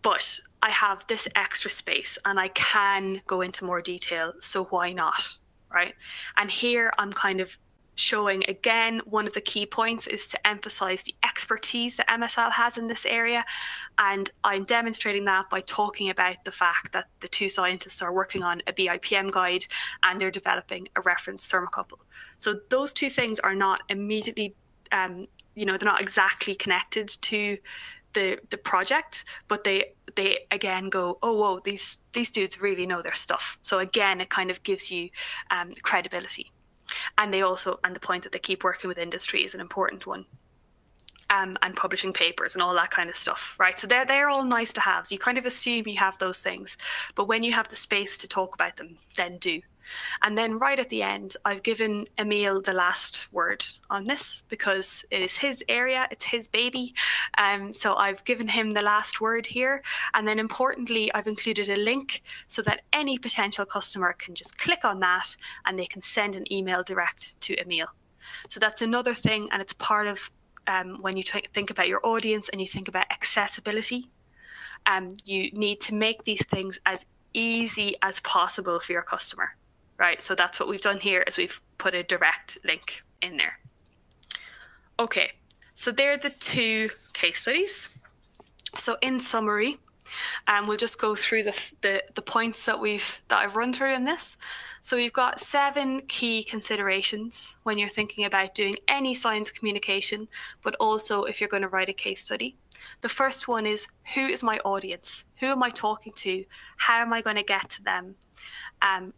But I have this extra space and I can go into more detail, so why not, right? And here I'm kind of showing, again, one of the key points is to emphasize the expertise that MSL has in this area. And I'm demonstrating that by talking about the fact that the two scientists are working on a BIPM guide and they're developing a reference thermocouple. So those two things are not immediately, they're not exactly connected to the project, but they again go, oh, whoa, these dudes really know their stuff. So again, it kind of gives you credibility. And the point that they keep working with industry is an important one. And publishing papers and all that kind of stuff, right? So they're all nice to have. You kind of assume you have those things, but when you have the space to talk about them, then do. And then right at the end, I've given Emil the last word on this because it is his area, it's his baby. So I've given him the last word here. And then importantly, I've included a link so that any potential customer can just click on that and they can send an email direct to Emil. So that's another thing, and it's part of when you think about your audience and you think about accessibility, you need to make these things as easy as possible for your customer, right? So that's what we've done here, is we've put a direct link in there. Okay, so they're the two case studies. So in summary, we'll just go through the points that I've run through in this. So we've got 7 key considerations when you're thinking about doing any science communication, but also if you're going to write a case study. The first one is, who is my audience? Who am I talking to? How am I going to get to them? And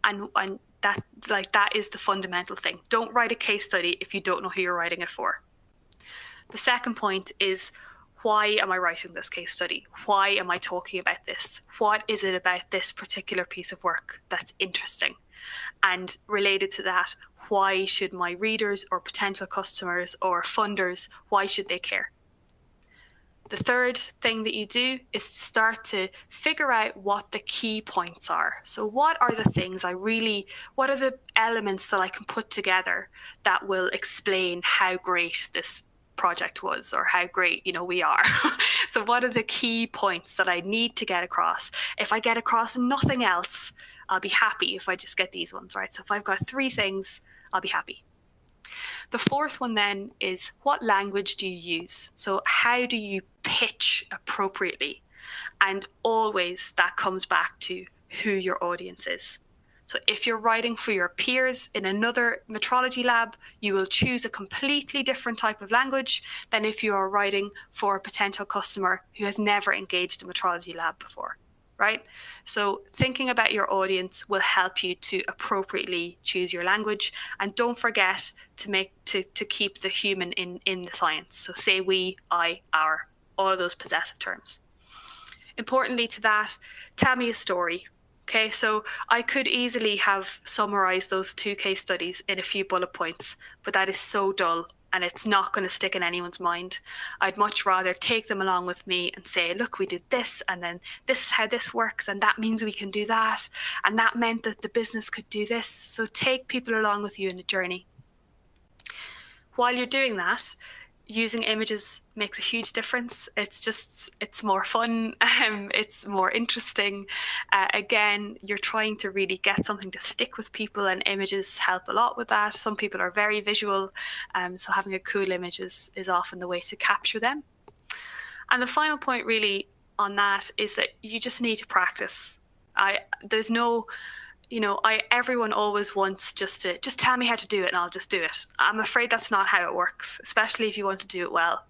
that is the fundamental thing. Don't write a case study if you don't know who you're writing it for. The second point is, why am I writing this case study? Why am I talking about this? What is it about this particular piece of work that's interesting? And related to that, why should my readers or potential customers or funders, why should they care? The third thing that you do is to start to figure out what the key points are. So what are the things what are the elements that I can put together that will explain how great this project was, or how great, we are. So what are the key points that I need to get across? If I get across nothing else, I'll be happy if I just get these ones, right? So if I've got 3 things, I'll be happy. The fourth one then is, what language do you use? So how do you pitch appropriately? And always that comes back to who your audience is. So if you're writing for your peers in another metrology lab, you will choose a completely different type of language than if you are writing for a potential customer who has never engaged a metrology lab before, right? So thinking about your audience will help you to appropriately choose your language. And don't forget to keep the human in the science. So say we, I, our, all of those possessive terms. Importantly to that, tell me a story. Okay, so I could easily have summarized those 2 case studies in a few bullet points, but that is so dull and it's not going to stick in anyone's mind. I'd much rather take them along with me and say, look, we did this, and then this is how this works, and that means we can do that, and that meant that the business could do this. So take people along with you in the journey. While you're doing that, using images makes a huge difference. It's more fun, it's more interesting. Again, you're trying to really get something to stick with people, and images help a lot with that. Some people are very visual, so having a cool image is often the way to capture them. And the final point really on that is that you just need to practice. Everyone always wants just tell me how to do it and I'll just do it. I'm afraid that's not how it works, especially if you want to do it well.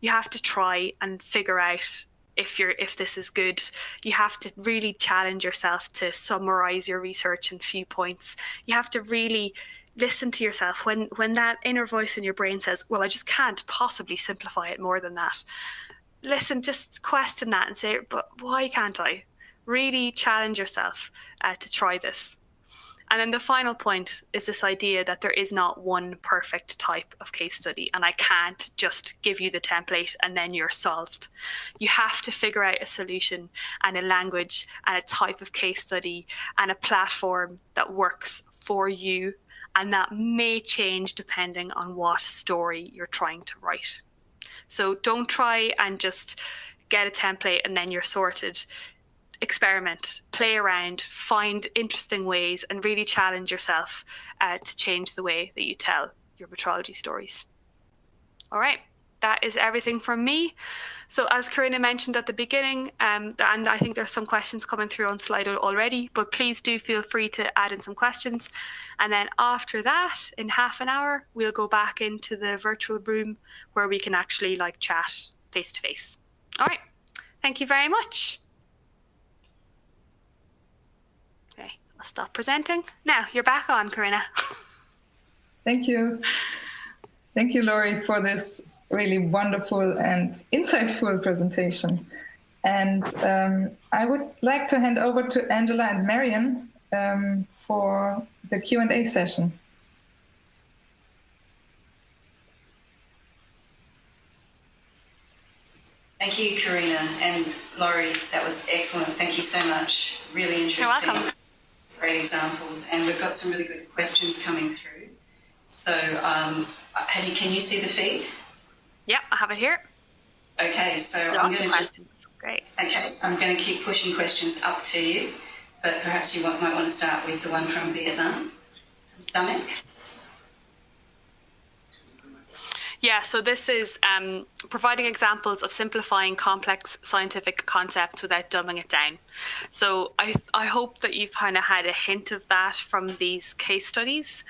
You have to try and figure out if this is good. You have to really challenge yourself to summarize your research in few points. You have to really listen to yourself when that inner voice in your brain says, well, I just can't possibly simplify it more than that. Listen, just question that and say, but why can't I? Really challenge yourself to try this. And then the final point is this idea that there is not one perfect type of case study, and I can't just give you the template and then you're solved. You have to figure out a solution and a language and a type of case study and a platform that works for you, and that may change depending on what story you're trying to write. So don't try and just get a template and then you're sorted. Experiment, play around, find interesting ways, and really challenge yourself to change the way that you tell your metrology stories. All right, that is everything from me. So as Karina mentioned at the beginning, and I think there's some questions coming through on Slido already, but please do feel free to add in some questions. And then after that, in half an hour, we'll go back into the virtual room where we can actually chat face to face. All right, thank you very much. I'll stop presenting. Now you're back on, Karina. Thank you. Thank you, Laurie, for this really wonderful and insightful presentation. And I would like to hand over to Angela and Marion for the Q&A session. Thank you, Karina and Laurie. That was excellent. Thank you so much. Really interesting. You're welcome. Great examples, and we've got some really good questions coming through. So, can you see the feed? Yep, I have it here. Okay, so I'm going to just. Great. Okay, I'm going to keep pushing questions up to you, but perhaps you might want to start with the one from Vietnam, from Stomach. Yeah, so this is providing examples of simplifying complex scientific concepts without dumbing it down. So I hope that you've kind of had a hint of that from these case studies.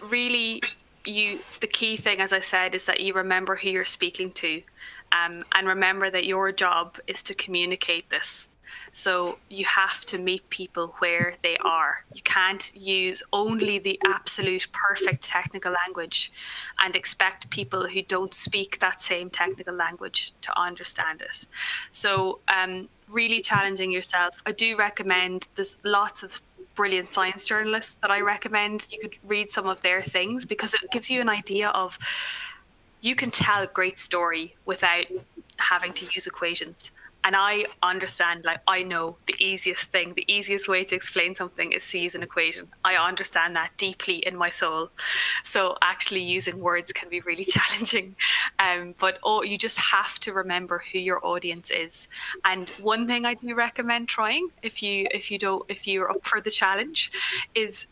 Really, the key thing, as I said, is that you remember who you're speaking to, and remember that your job is to communicate this. So you have to meet people where they are. You can't use only the absolute perfect technical language and expect people who don't speak that same technical language to understand it. So really challenging yourself. I do recommend, there's lots of brilliant science journalists that I recommend. You could read some of their things because it gives you an idea of, you can tell a great story without having to use equations. And I understand, like, I know the easiest way to explain something is to use an equation. I understand that deeply in my soul. So actually using words can be really challenging. But you just have to remember who your audience is. And one thing I do recommend trying, if you're up for the challenge, is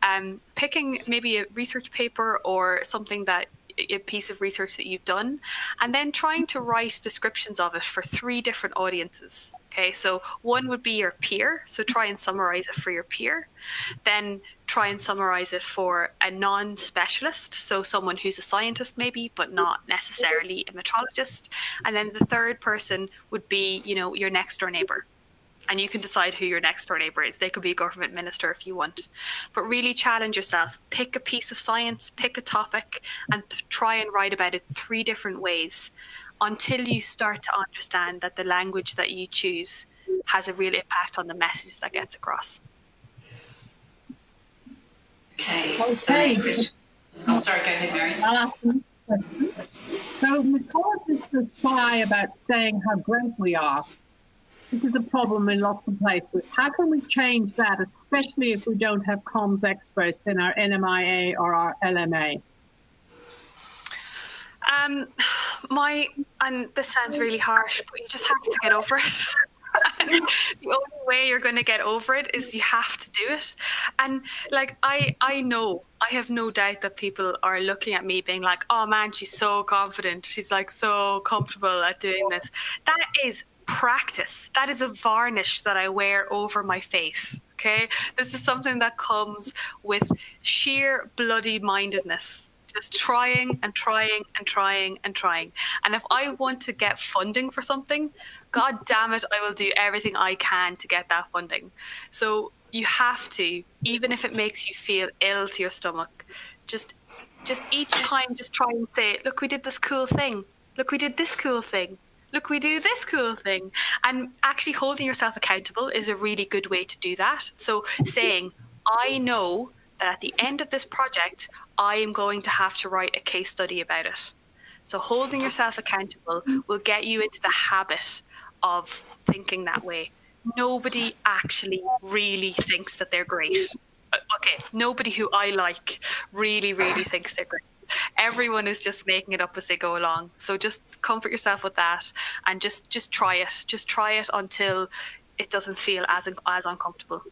picking maybe a research paper or something that a piece of research that you've done, and then trying to write descriptions of it for 3 different audiences. Okay, so one would be your peer, so try and summarize it for your peer. Then try and summarize it for a non-specialist, so someone who's a scientist maybe, but not necessarily a metrologist. And then the third person would be, your next door neighbor. And you can decide who your next door neighbor is. They could be a government minister if you want. But really challenge yourself. Pick a piece of science, pick a topic, and try and write about it 3 different ways until you start to understand that the language that you choose has a real impact on the message that gets across. Okay. So next question. Oh, sorry, go ahead, Mary. So metrologists are shy about saying how great we are. This is a problem in lots of places. How can we change that, especially if we don't have comms experts in our NMIA or our LMA? And this sounds really harsh, but you just have to get over it. The only way you're going to get over it is you have to do it. And like, I know, I have no doubt that people are looking at me being like, oh man, she's so confident. She's like so comfortable at doing this. That is practice. That is a varnish that I wear over my face. Okay, this is something that comes with sheer bloody mindedness, just trying and trying and trying and trying. And if I want to get funding for something, god damn it, I will do everything I can to get that funding. So you have to, even if it makes you feel ill to your stomach, just each time just try and say, look, we did this cool thing, look, we did this cool thing, look, we do this cool thing. And actually holding yourself accountable is a really good way to do that. So saying, I know that at the end of this project, I am going to have to write a case study about it. So holding yourself accountable will get you into the habit of thinking that way. Nobody actually really thinks that they're great. Okay, nobody who I like really thinks they're great. Everyone is just making it up as they go along. So just comfort yourself with that and just try it. Just try it until it doesn't feel as uncomfortable.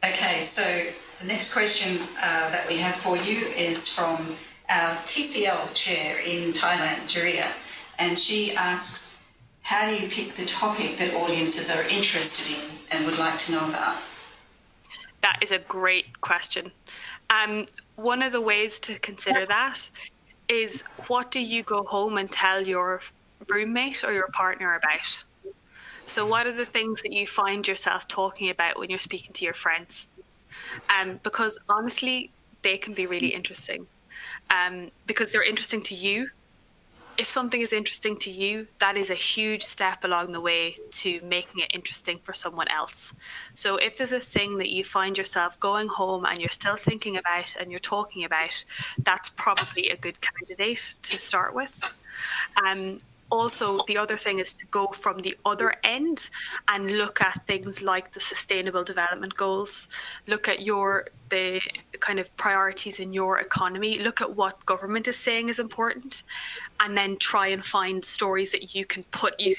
Okay, so the next question that we have for you is from our TCL chair in Thailand, Juria, and she asks, how do you pick the topic that audiences are interested in and would like to know about? That is a great question. One of the ways to consider that is, what do you go home and tell your roommate or your partner about? So what are the things that you find yourself talking about when you're speaking to your friends? Because honestly, they can be really interesting because they're interesting to you. If something is interesting to you, that is a huge step along the way to making it interesting for someone else. So if there's a thing that you find yourself going home and you're still thinking about and you're talking about, that's probably a good candidate to start with. Also, the other thing is to go from the other end and look at things like the Sustainable Development Goals, look at the kind of priorities in your economy, look at what government is saying is important, and then try and find stories that you can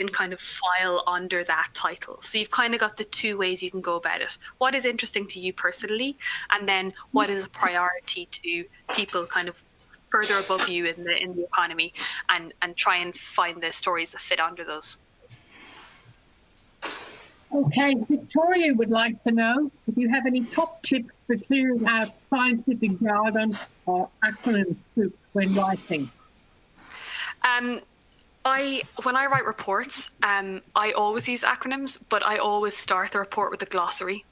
kind of file under that title. So you've kind of got the 2 ways you can go about it. What is interesting to you personally, and then what is a priority to people kind of further above you in the economy, and try and find the stories that fit under those. Okay, Victoria would like to know if you have any top tips for clearing out scientific jargon or acronym soup when writing. When I write reports, I always use acronyms, but I always start the report with a glossary.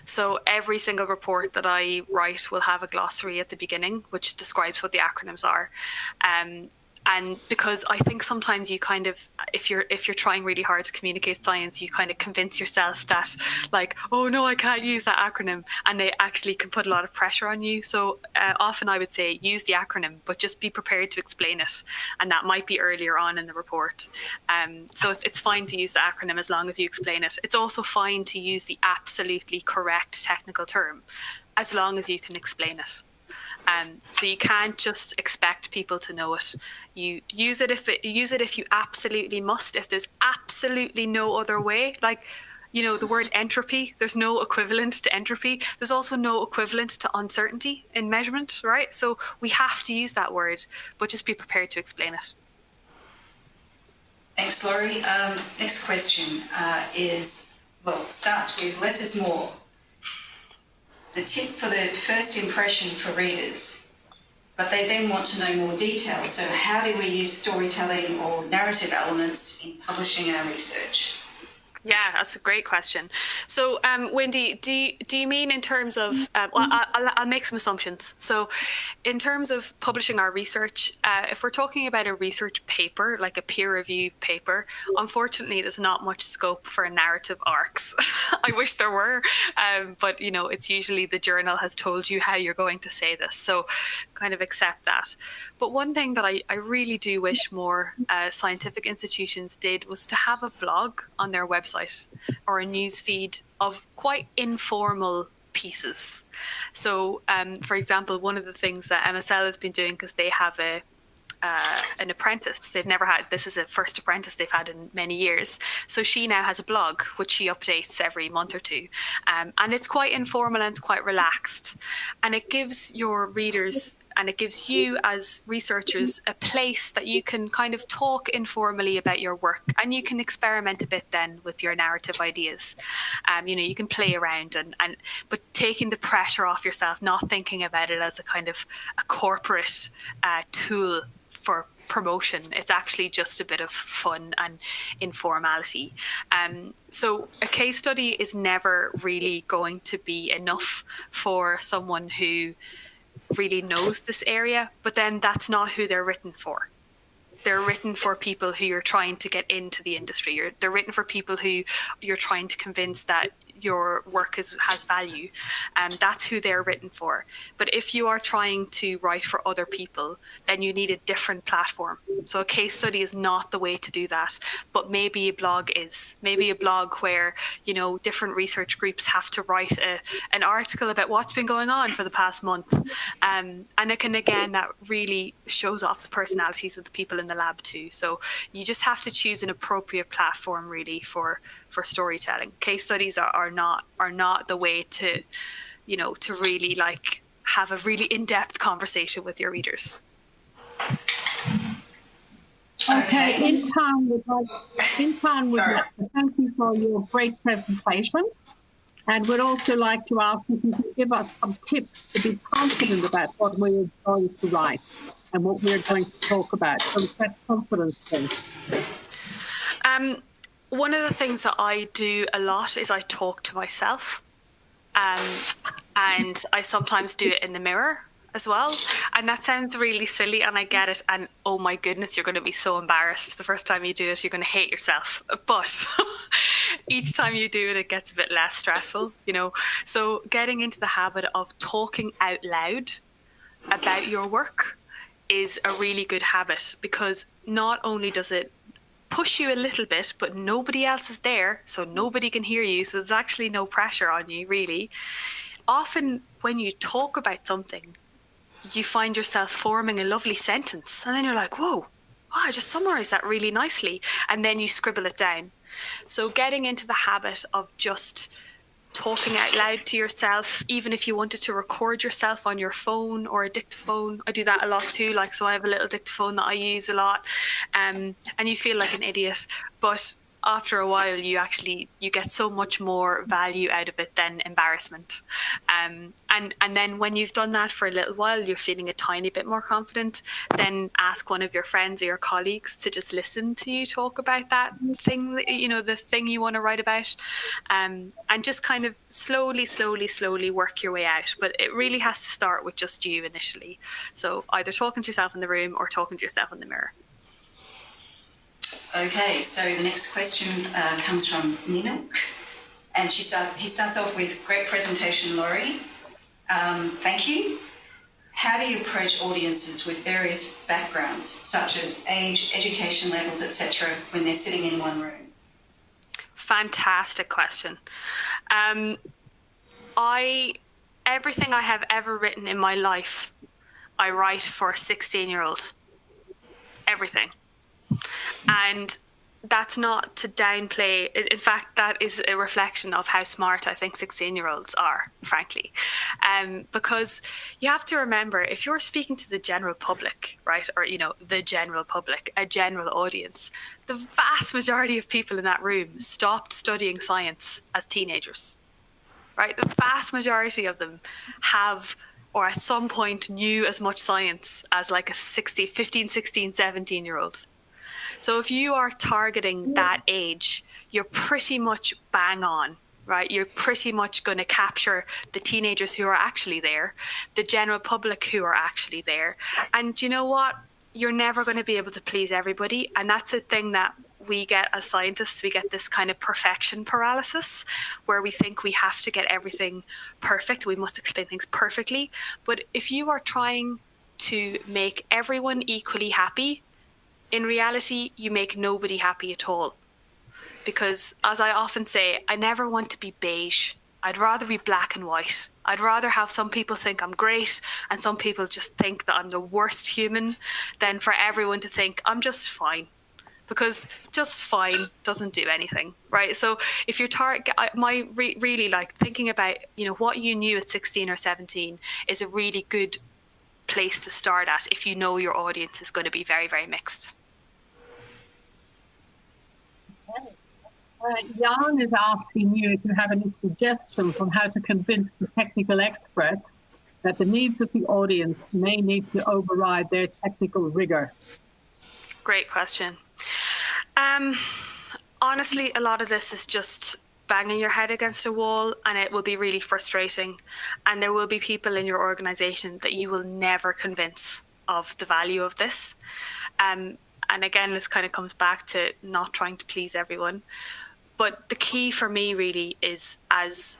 So every single report that I write will have a glossary at the beginning, which describes what the acronyms are. And because I think sometimes you kind of, if you're trying really hard to communicate science, you kind of convince yourself that, like, oh no, I can't use that acronym, and they actually can put a lot of pressure on you. So often I would say use the acronym, but just be prepared to explain it, and that might be earlier on in the report. So it's fine to use the acronym as long as you explain it. It's also fine to use the absolutely correct technical term, as long as you can explain it. So you can't just expect people to know it. You use it if you absolutely must. If there's absolutely no other way, like, you know, the word entropy, there's no equivalent to entropy. There's also no equivalent to uncertainty in measurement, right? So we have to use that word, but just be prepared to explain it. Thanks, Laurie. Next question starts with less is more. The tip for the first impression for readers, but they then want to know more detail. So how do we use storytelling or narrative elements in publishing our research? Yeah, that's a great question. So, Wendy, do you mean in terms of, I'll make some assumptions. So in terms of publishing our research, if we're talking about a research paper, like a peer-reviewed paper, unfortunately, there's not much scope for narrative arcs. I wish there were, but, you know, it's usually the journal has told you how you're going to say this. So kind of accept that. But one thing that I really do wish more scientific institutions did was to have a blog on their website or a news feed of quite informal pieces. So, for example, one of the things that MSL has been doing, because they have an apprentice, they've never had, this is a first apprentice they've had in many years. So she now has a blog, which she updates every month or two. And it's quite informal and it's quite relaxed. And it gives your readers, and it gives you as researchers a place that you can kind of talk informally about your work, and you can experiment a bit then with your narrative ideas. You know, you can play around but taking the pressure off yourself, not thinking about it as a kind of a corporate tool for promotion. It's actually just a bit of fun and informality. So a case study is never really going to be enough for someone who really knows this area, but then that's not who they're written for. They're written for people who you're trying to get into the industry. They're written for people who you're trying to convince that your work has value, and that's who they're written for. But if you are trying to write for other people, then you need a different platform. So a case study is not the way to do that, but maybe a blog is. Maybe a blog where, you know, different research groups have to write an article about what's been going on for the past month, and it can, again, that really shows off the personalities of the people in the lab too. So you just have to choose an appropriate platform really for storytelling. Case studies are not the way to, you know, to really like have a really in-depth conversation with your readers. Okay, in time with that, thank you for your great presentation. And we'd also like to ask if you could give us some tips to be confident about what we're going to write and what we're going to talk about. So that confidence thing. One of the things that I do a lot is I talk to myself, and I sometimes do it in the mirror as well. And that sounds really silly, and I get it. And oh my goodness, you're going to be so embarrassed the first time you do it. You're going to hate yourself. But each time you do it, it gets a bit less stressful, you know. So getting into the habit of talking out loud about your work is a really good habit, because not only does it push you a little bit, but nobody else is there, so nobody can hear you, so there's actually no pressure on you really. Often when you talk about something, you find yourself forming a lovely sentence, and then you're like, whoa, I just summarized that really nicely, and then you scribble it down. So getting into the habit of just talking out loud to yourself, even if you wanted to record yourself on your phone or a dictaphone. I do that a lot too, like, so I have a little dictaphone that I use a lot, and you feel like an idiot, but after a while, you get so much more value out of it than embarrassment. And then when you've done that for a little while, you're feeling a tiny bit more confident, then ask one of your friends or your colleagues to just listen to you talk about that thing, the thing you want to write about, and just kind of slowly work your way out. But it really has to start with just you initially. So either talking to yourself in the room or talking to yourself in the mirror. Okay, so the next question comes from Ninook, and he starts off with, great presentation, Laurie. Thank you. How do you approach audiences with various backgrounds, such as age, education levels, etc., when they're sitting in one room? Fantastic question. Everything I have ever written in my life, I write for a 16-year-old. Everything. And that's not to downplay. In fact, that is a reflection of how smart I think 16-year-olds are, frankly. Because you have to remember, if you're speaking to the general public, right, or, the general public, a general audience, the vast majority of people in that room stopped studying science as teenagers, right? The vast majority of them have, or at some point knew as much science as like a 15, 16, 17-year-old. So if you are targeting that age, you're pretty much bang on, right? You're pretty much going to capture the teenagers who are actually there, the general public who are actually there. And you know what? You're never going to be able to please everybody. And that's a thing that we get as scientists. We get this kind of perfection paralysis where we think we have to get everything perfect. We must explain things perfectly. But if you are trying to make everyone equally happy, in reality, you make nobody happy at all. Because, as I often say, I never want to be beige. I'd rather be black and white. I'd rather have some people think I'm great and some people just think that I'm the worst human than for everyone to think I'm just fine. Because just fine doesn't do anything, right? So if you're really like thinking about, what you knew at 16 or 17 is a really good place to start at if you know your audience is going to be very, very mixed. Jan is asking you if you have any suggestions on how to convince the technical experts that the needs of the audience may need to override their technical rigor. Great question. Honestly, a lot of this is just banging your head against a wall, and it will be really frustrating. And there will be people in your organization that you will never convince of the value of this. And again, this kind of comes back to not trying to please everyone. But the key for me really is as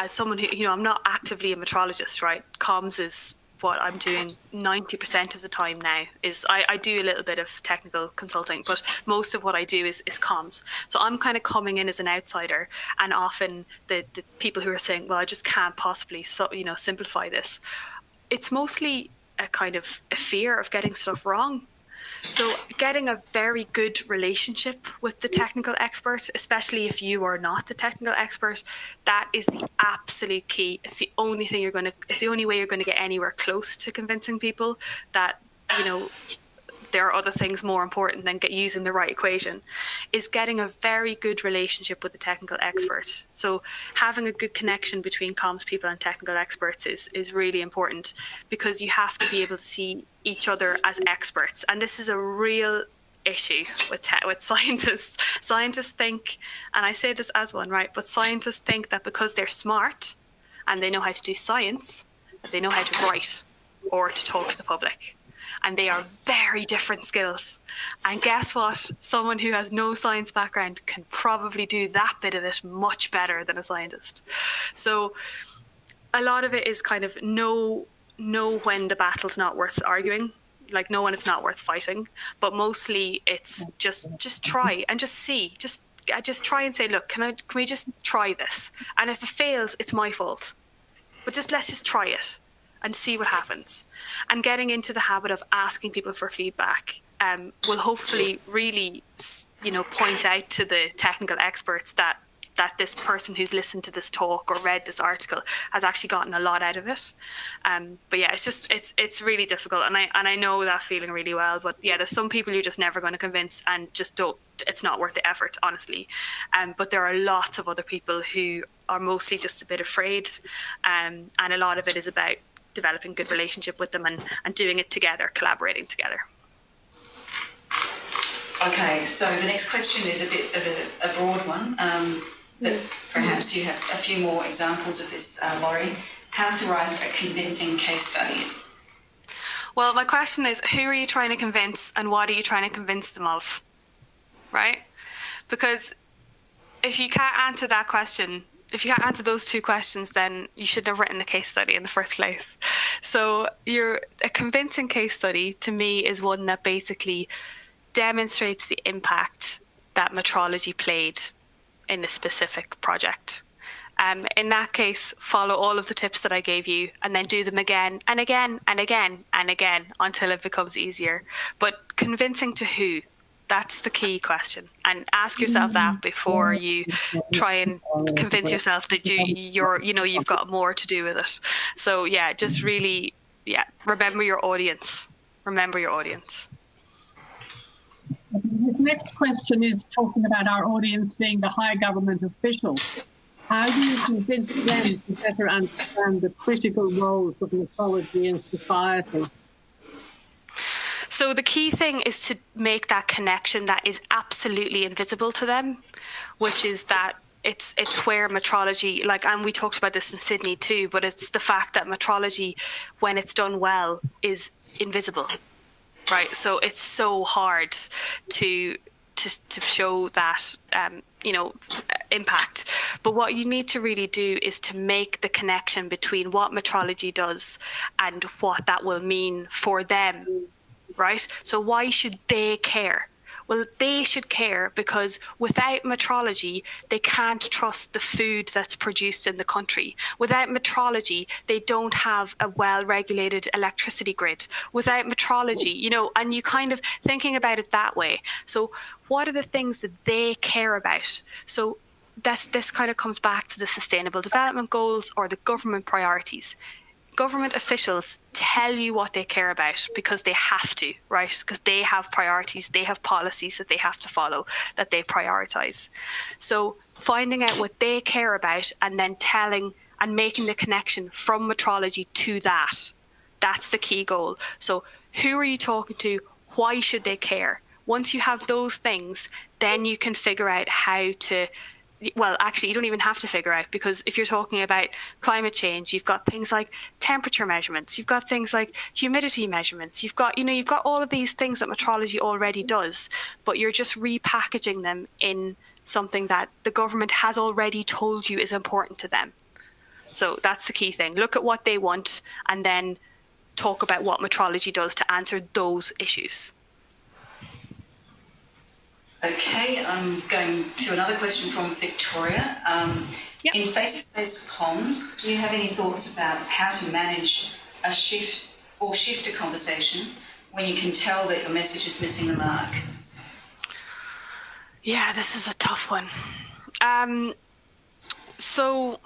someone who, I'm not actively a metrologist, right? Comms is what I'm doing 90% of the time now. Is I do a little bit of technical consulting, but most of what I do is comms. So I'm kind of coming in as an outsider, and often the people who are saying, well, I just can't possibly simplify this. It's mostly a kind of a fear of getting stuff wrong. So getting a very good relationship with the technical expert, especially if you are not the technical expert, that is the absolute key. It's the only thing it's the only way you're going to get anywhere close to convincing people that, there are other things more important than using the right equation, is getting a very good relationship with the technical expert. So having a good connection between comms people and technical experts is really important, because you have to be able to see each other as experts. And this is a real issue with scientists. Scientists think, and I say this as one, right, but scientists think that because they're smart and they know how to do science, that they know how to write or to talk to the public. And they are very different skills. And guess what? Someone who has no science background can probably do that bit of it much better than a scientist. So a lot of it is kind of know when the battle's not worth arguing, like know when it's not worth fighting. But mostly it's just try and just see. Just try and say, look, can we just try this? And if it fails, it's my fault. But let's just try it and see what happens. And getting into the habit of asking people for feedback will hopefully really, point out to the technical experts that that this person who's listened to this talk or read this article has actually gotten a lot out of it. But yeah, it's really difficult, and I know that feeling really well. But yeah, there's some people you're just never going to convince, and just don't. It's not worth the effort, honestly. But there are lots of other people who are mostly just a bit afraid, and a lot of it is about developing good relationship with them and doing it together, collaborating together. Okay, so the next question is a bit of a broad one, but perhaps you have a few more examples of this, Laurie. How to write a convincing case study? Well, my question is, who are you trying to convince and what are you trying to convince them of? Right? Because if you can't answer that question, if you can't answer those two questions, then you should have written a case study in the first place. So a convincing case study to me is one that basically demonstrates the impact that metrology played in a specific project. In that case, follow all of the tips that I gave you and then do them again and again and again and again until it becomes easier. But convincing to who? That's the key question. And ask yourself that before you try and convince yourself that you've got more to do with it. So yeah, just really, remember your audience. Remember your audience. This next question is talking about our audience being the high government officials. How do you convince them to better understand the critical roles of metrology in society? So the key thing is to make that connection that is absolutely invisible to them, which is that it's where metrology, and we talked about this in Sydney too, but it's the fact that metrology, when it's done well, is invisible. Right, so it's so hard to show that impact. But what you need to really do is to make the connection between what metrology does and what that will mean for them. Right, so why should they care? Well, they should care because without metrology, they can't trust the food that's produced in the country. Without metrology, they don't have a well-regulated electricity grid. Without metrology, and you kind of thinking about it that way. So what are the things that they care about? So this kind of comes back to the Sustainable Development Goals or the government priorities. Government officials tell you what they care about because they have to, right? Because they have priorities, they have policies that they have to follow, that they prioritize. So finding out what they care about and then telling and making the connection from metrology to that, that's the key goal. So who are you talking to? Why should they care? Once you have those things, then you can figure out how to. Well, actually, you don't even have to figure out, because if you're talking about climate change, you've got things like temperature measurements, you've got things like humidity measurements, you've got all of these things that metrology already does, but you're just repackaging them in something that the government has already told you is important to them. So that's the key thing. Look at what they want and then talk about what metrology does to answer those issues. Okay, I'm going to another question from Victoria. In face-to-face comms, do you have any thoughts about how to manage a shift a conversation when you can tell that your message is missing the mark? Yeah, this is a tough one. So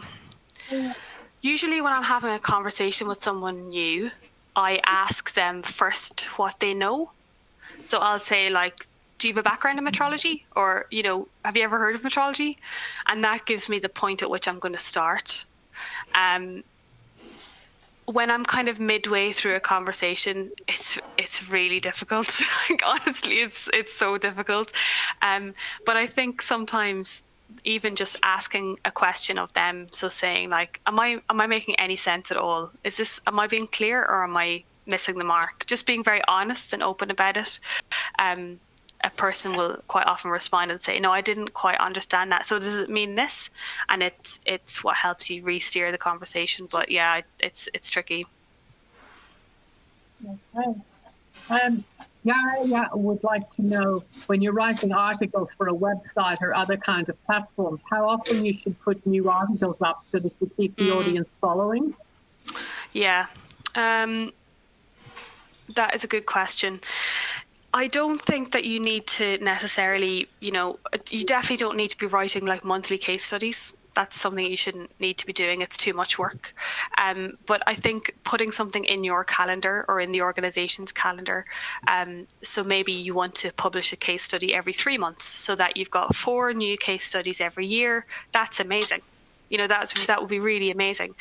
usually when I'm having a conversation with someone new, I ask them first what they know. So I'll say, do you have a background in metrology? Or, have you ever heard of metrology? And that gives me the point at which I'm going to start. When I'm kind of midway through a conversation, it's really difficult. Honestly, it's so difficult. But I think sometimes even just asking a question of them, so saying am I making any sense at all? Am I being clear or am I missing the mark? Just being very honest and open about it. A person will quite often respond and say, no, I didn't quite understand that. So does it mean this? And it's what helps you re-steer the conversation. But yeah, it's tricky. Okay. I would like to know, when you're writing articles for a website or other kinds of platforms, how often you should put new articles up so that you keep the audience following? Yeah, that is a good question. I don't think that you need to necessarily, you definitely don't need to be writing like monthly case studies. That's something you shouldn't need to be doing. It's too much work. But I think putting something in your calendar or in the organization's calendar, so maybe you want to publish a case study every 3 months so that you've got 4 new case studies every year. That's amazing. That would be really amazing.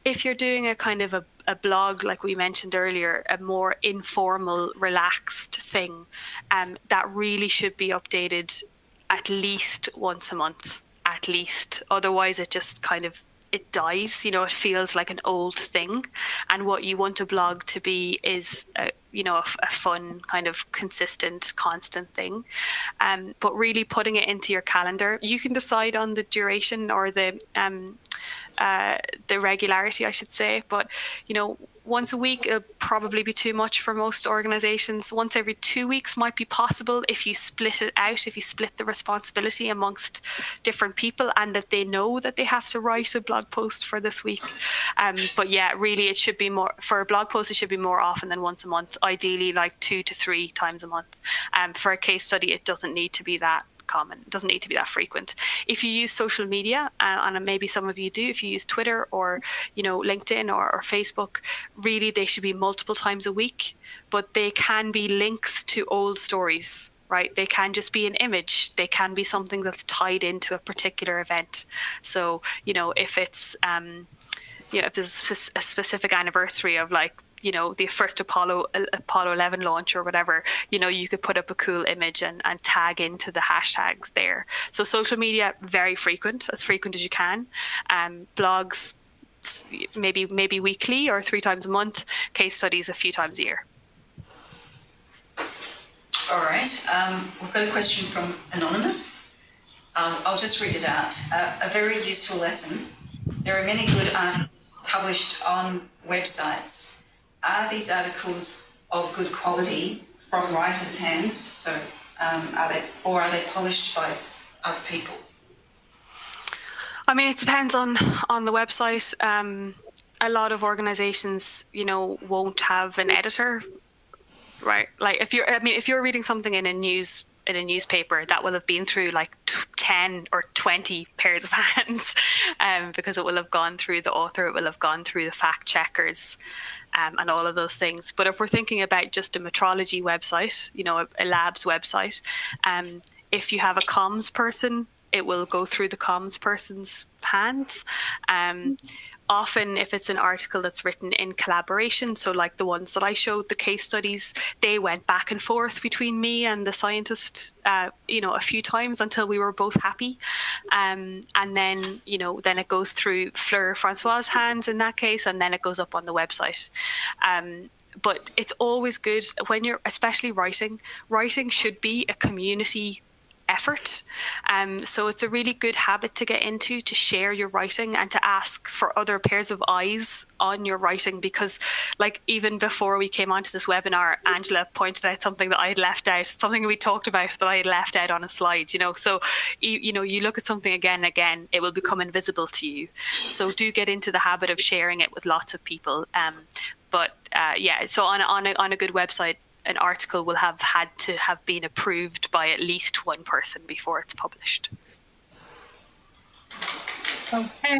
If you're doing a kind of a blog, like we mentioned earlier, a more informal, relaxed thing, that really should be updated at least once a month, at least. Otherwise, it just kind of, it dies, it feels like an old thing. And what you want a blog to be is, a fun, kind of consistent, constant thing. But really putting it into your calendar, you can decide on the duration or the regularity, I should say. But, once a week, it'll probably be too much for most organizations. Once every 2 weeks might be possible if you split it out, if you split the responsibility amongst different people and that they know that they have to write a blog post for this week. But yeah, really, it should be more, for a blog post, it should be more often than once a month, ideally like 2 to 3 times a month. For a case study, it doesn't need to be that common. It doesn't need to be that frequent. If you use social media, and maybe some of you do, if you use Twitter or LinkedIn or Facebook, really they should be multiple times a week, but they can be links to old stories, right? They can just be an image. They can be something that's tied into a particular event. So if it's if there's a specific anniversary of the first Apollo 11 launch or whatever, you could put up a cool image and tag into the hashtags there. So social media, very frequent, as frequent as you can. Blogs, maybe weekly or 3 times a month. Case studies a few times a year. All right. We've got a question from Anonymous. I'll just read it out. A very useful lesson. There are many good articles published on websites. Are these articles of good quality from writers' hands? So, are they polished by other people? I mean, it depends on the website. A lot of organizations, won't have an editor, right? Like if you're reading something in a newspaper, that will have been through like 10 or 20 pairs of hands, because it will have gone through the author, it will have gone through the fact checkers, and all of those things. But if we're thinking about just a metrology website, a lab's website, if you have a comms person, it will go through the comms person's hands. Often if it's an article that's written in collaboration, so like the ones that I showed, the case studies, they went back and forth between me and the scientist, a few times until we were both happy. And then, then it goes through Fleur Francois' hands in that case, and then it goes up on the website. But it's always good when you're, especially writing should be a community effort. So it's a really good habit to get into, to share your writing and to ask for other pairs of eyes on your writing, because like even before we came onto this webinar, Angela pointed out something that I had left out, something we talked about that I had left out on a slide, so you look at something again and again, it will become invisible to you. So do get into the habit of sharing it with lots of people. So on a good website, an article will have had to have been approved by at least one person before it's published. Okay.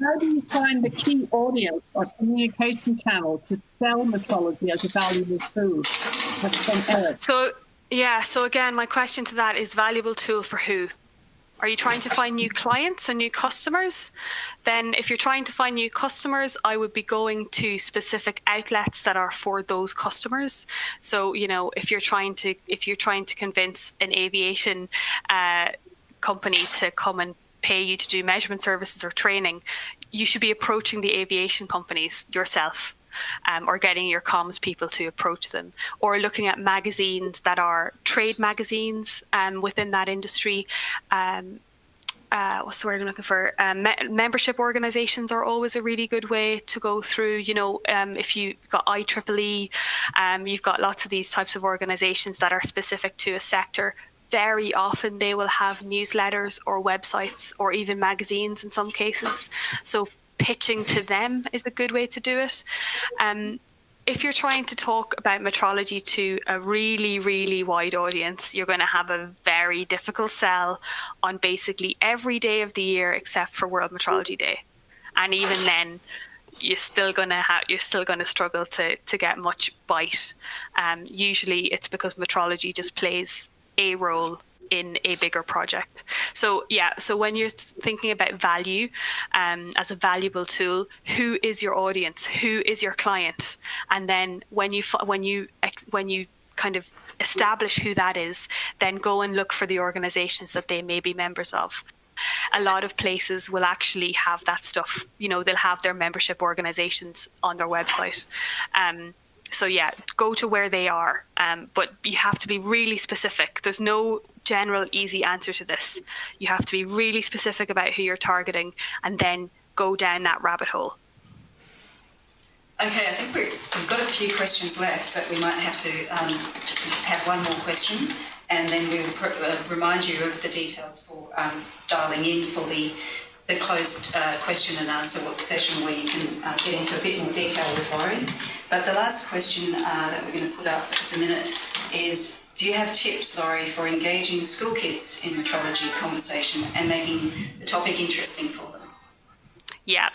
How do you find the key audience or communication channel to sell metrology as a valuable tool? That's from Eric. So again, my question to that is valuable tool for who? Are you trying to find new clients and new customers? Then if you're trying to find new customers, I would be going to specific outlets that are for those customers. So, if you're trying to convince an aviation company to come and pay you to do measurement services or training, you should be approaching the aviation companies yourself. Or getting your comms people to approach them, or looking at magazines that are trade magazines within that industry. What's the word I'm looking for? Membership organizations are always a really good way to go through. If you've got IEEE, you've got lots of these types of organizations that are specific to a sector. Very often they will have newsletters or websites or even magazines in some cases. So pitching to them is a good way to do it. if you're trying to talk about metrology to a really, really wide audience, you're going to have a very difficult sell on basically every day of the year except for World Metrology Day. And even then, you're still going to struggle to get much bite. Usually it's because metrology just plays a role in a bigger project. So when you're thinking about value as a valuable tool, who is your audience? Who is your client? And then when you kind of establish who that is, then go and look for the organizations that they may be members of. A lot of places will actually have that stuff. They'll have their membership organizations on their website. So yeah, go to where they are, but you have to be really specific. There's no general easy answer to this. You have to be really specific about who you're targeting and then go down that rabbit hole. Okay, I think we've got a few questions left, but we might have to just have one more question, and then we will remind you of the details for dialing in for the closed question and answer session where you can get into a bit more detail with Laurie. But the last question that we're going to put up at the minute is, do you have tips, Laurie, for engaging school kids in metrology conversation and making the topic interesting for them? Yeah.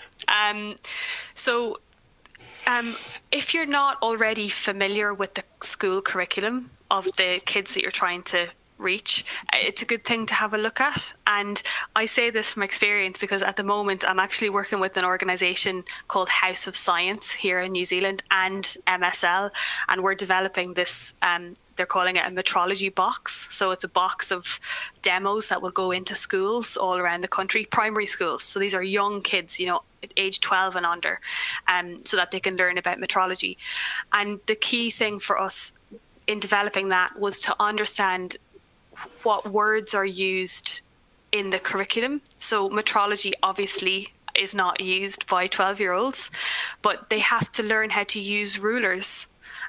If you're not already familiar with the school curriculum of the kids that you're trying to reach, it's a good thing to have a look at. And I say this from experience because at the moment I'm actually working with an organisation called House of Science here in New Zealand and MSL, and we're developing this they're calling it a metrology box. So it's a box of demos that will go into schools all around the country, primary schools. So these are young kids, age 12 and under, so that they can learn about metrology. And the key thing for us in developing that was to understand what words are used in the curriculum. So metrology obviously is not used by 12-year-olds, but they have to learn how to use rulers,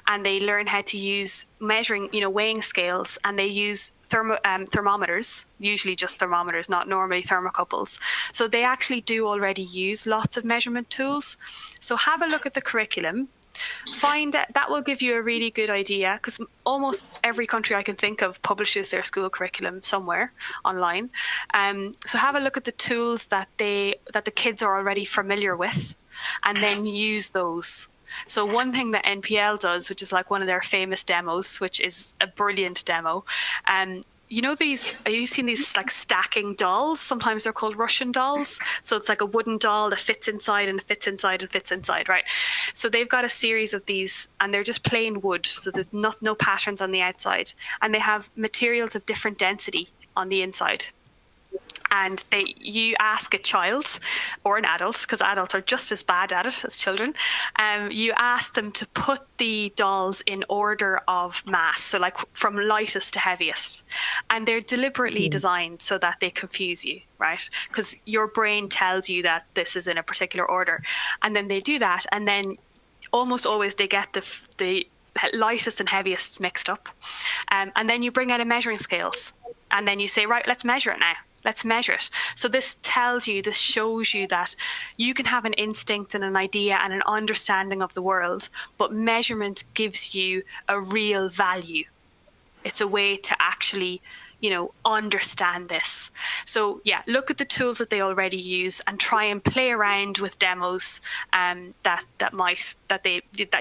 and they learn how to use measuring, weighing scales, and they use thermometers, usually just thermometers, not normally thermocouples. So they actually do already use lots of measurement tools. So have a look at the curriculum. That will give you a really good idea, because almost every country I can think of publishes their school curriculum somewhere online. So have a look at the tools that the kids are already familiar with, and then use those. So one thing that NPL does, which is like one of their famous demos, which is a brilliant demo, have you seen these like stacking dolls? Sometimes they're called Russian dolls. So it's like a wooden doll that fits inside and fits inside and fits inside, right? So they've got a series of these, and they're just plain wood. So there's no patterns on the outside, and they have materials of different density on the inside. And you ask a child or an adult, because adults are just as bad at it as children, you ask them to put the dolls in order of mass, so like from lightest to heaviest. And they're deliberately designed so that they confuse you, right? Because your brain tells you that this is in a particular order. And then they do that, and then almost always they get the lightest and heaviest mixed up. And then you bring out a measuring scales, and then you say, right, let's measure it now. Let's measure it. So this shows you that you can have an instinct and an idea and an understanding of the world, but measurement gives you a real value. It's a way to actually, understand this. So yeah, look at the tools that they already use and try and play around with demos that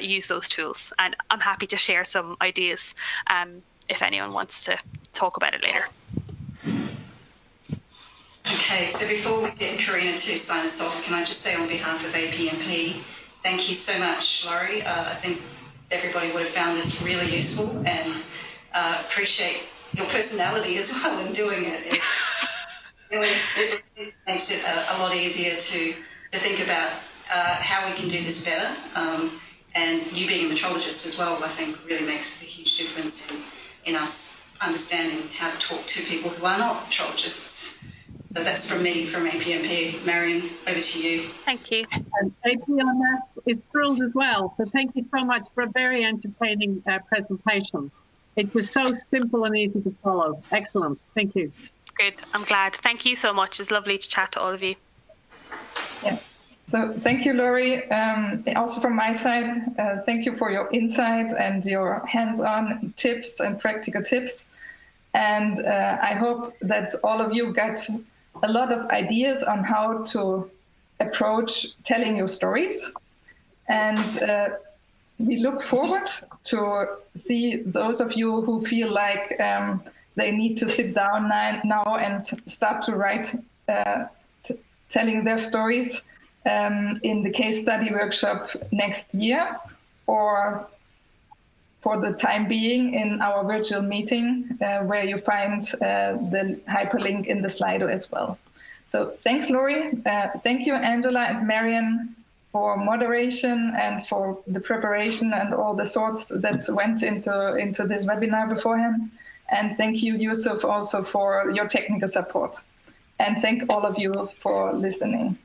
use those tools. And I'm happy to share some ideas if anyone wants to talk about it later. Okay, so before we get Karina to sign us off, can I just say on behalf of APMP, thank you so much, Laurie. I think everybody would have found this really useful, and appreciate your personality as well in doing it. It makes it a lot easier to think about how we can do this better. And you being a metrologist as well, I think really makes a huge difference in us understanding how to talk to people who are not metrologists. So that's from me, from APMP. Marion, over to you. Thank you. And APMF is thrilled as well. So thank you so much for a very entertaining presentation. It was so simple and easy to follow. Excellent. Thank you. Good. I'm glad. Thank you so much. It's lovely to chat to all of you. Yes. So thank you, Laurie. Also from my side, thank you for your insight and your hands-on tips and practical tips. And I hope that all of you got a lot of ideas on how to approach telling your stories. And we look forward to see those of you who feel like they need to sit down now and start to write telling their stories in the case study workshop next year, or for the time being in our virtual meeting where you find the hyperlink in the Slido as well. So thanks, Laurie. Thank you, Angela and Marian, for moderation and for the preparation and all the thoughts that went into this webinar beforehand. And thank you, Yusuf, also for your technical support. And thank all of you for listening.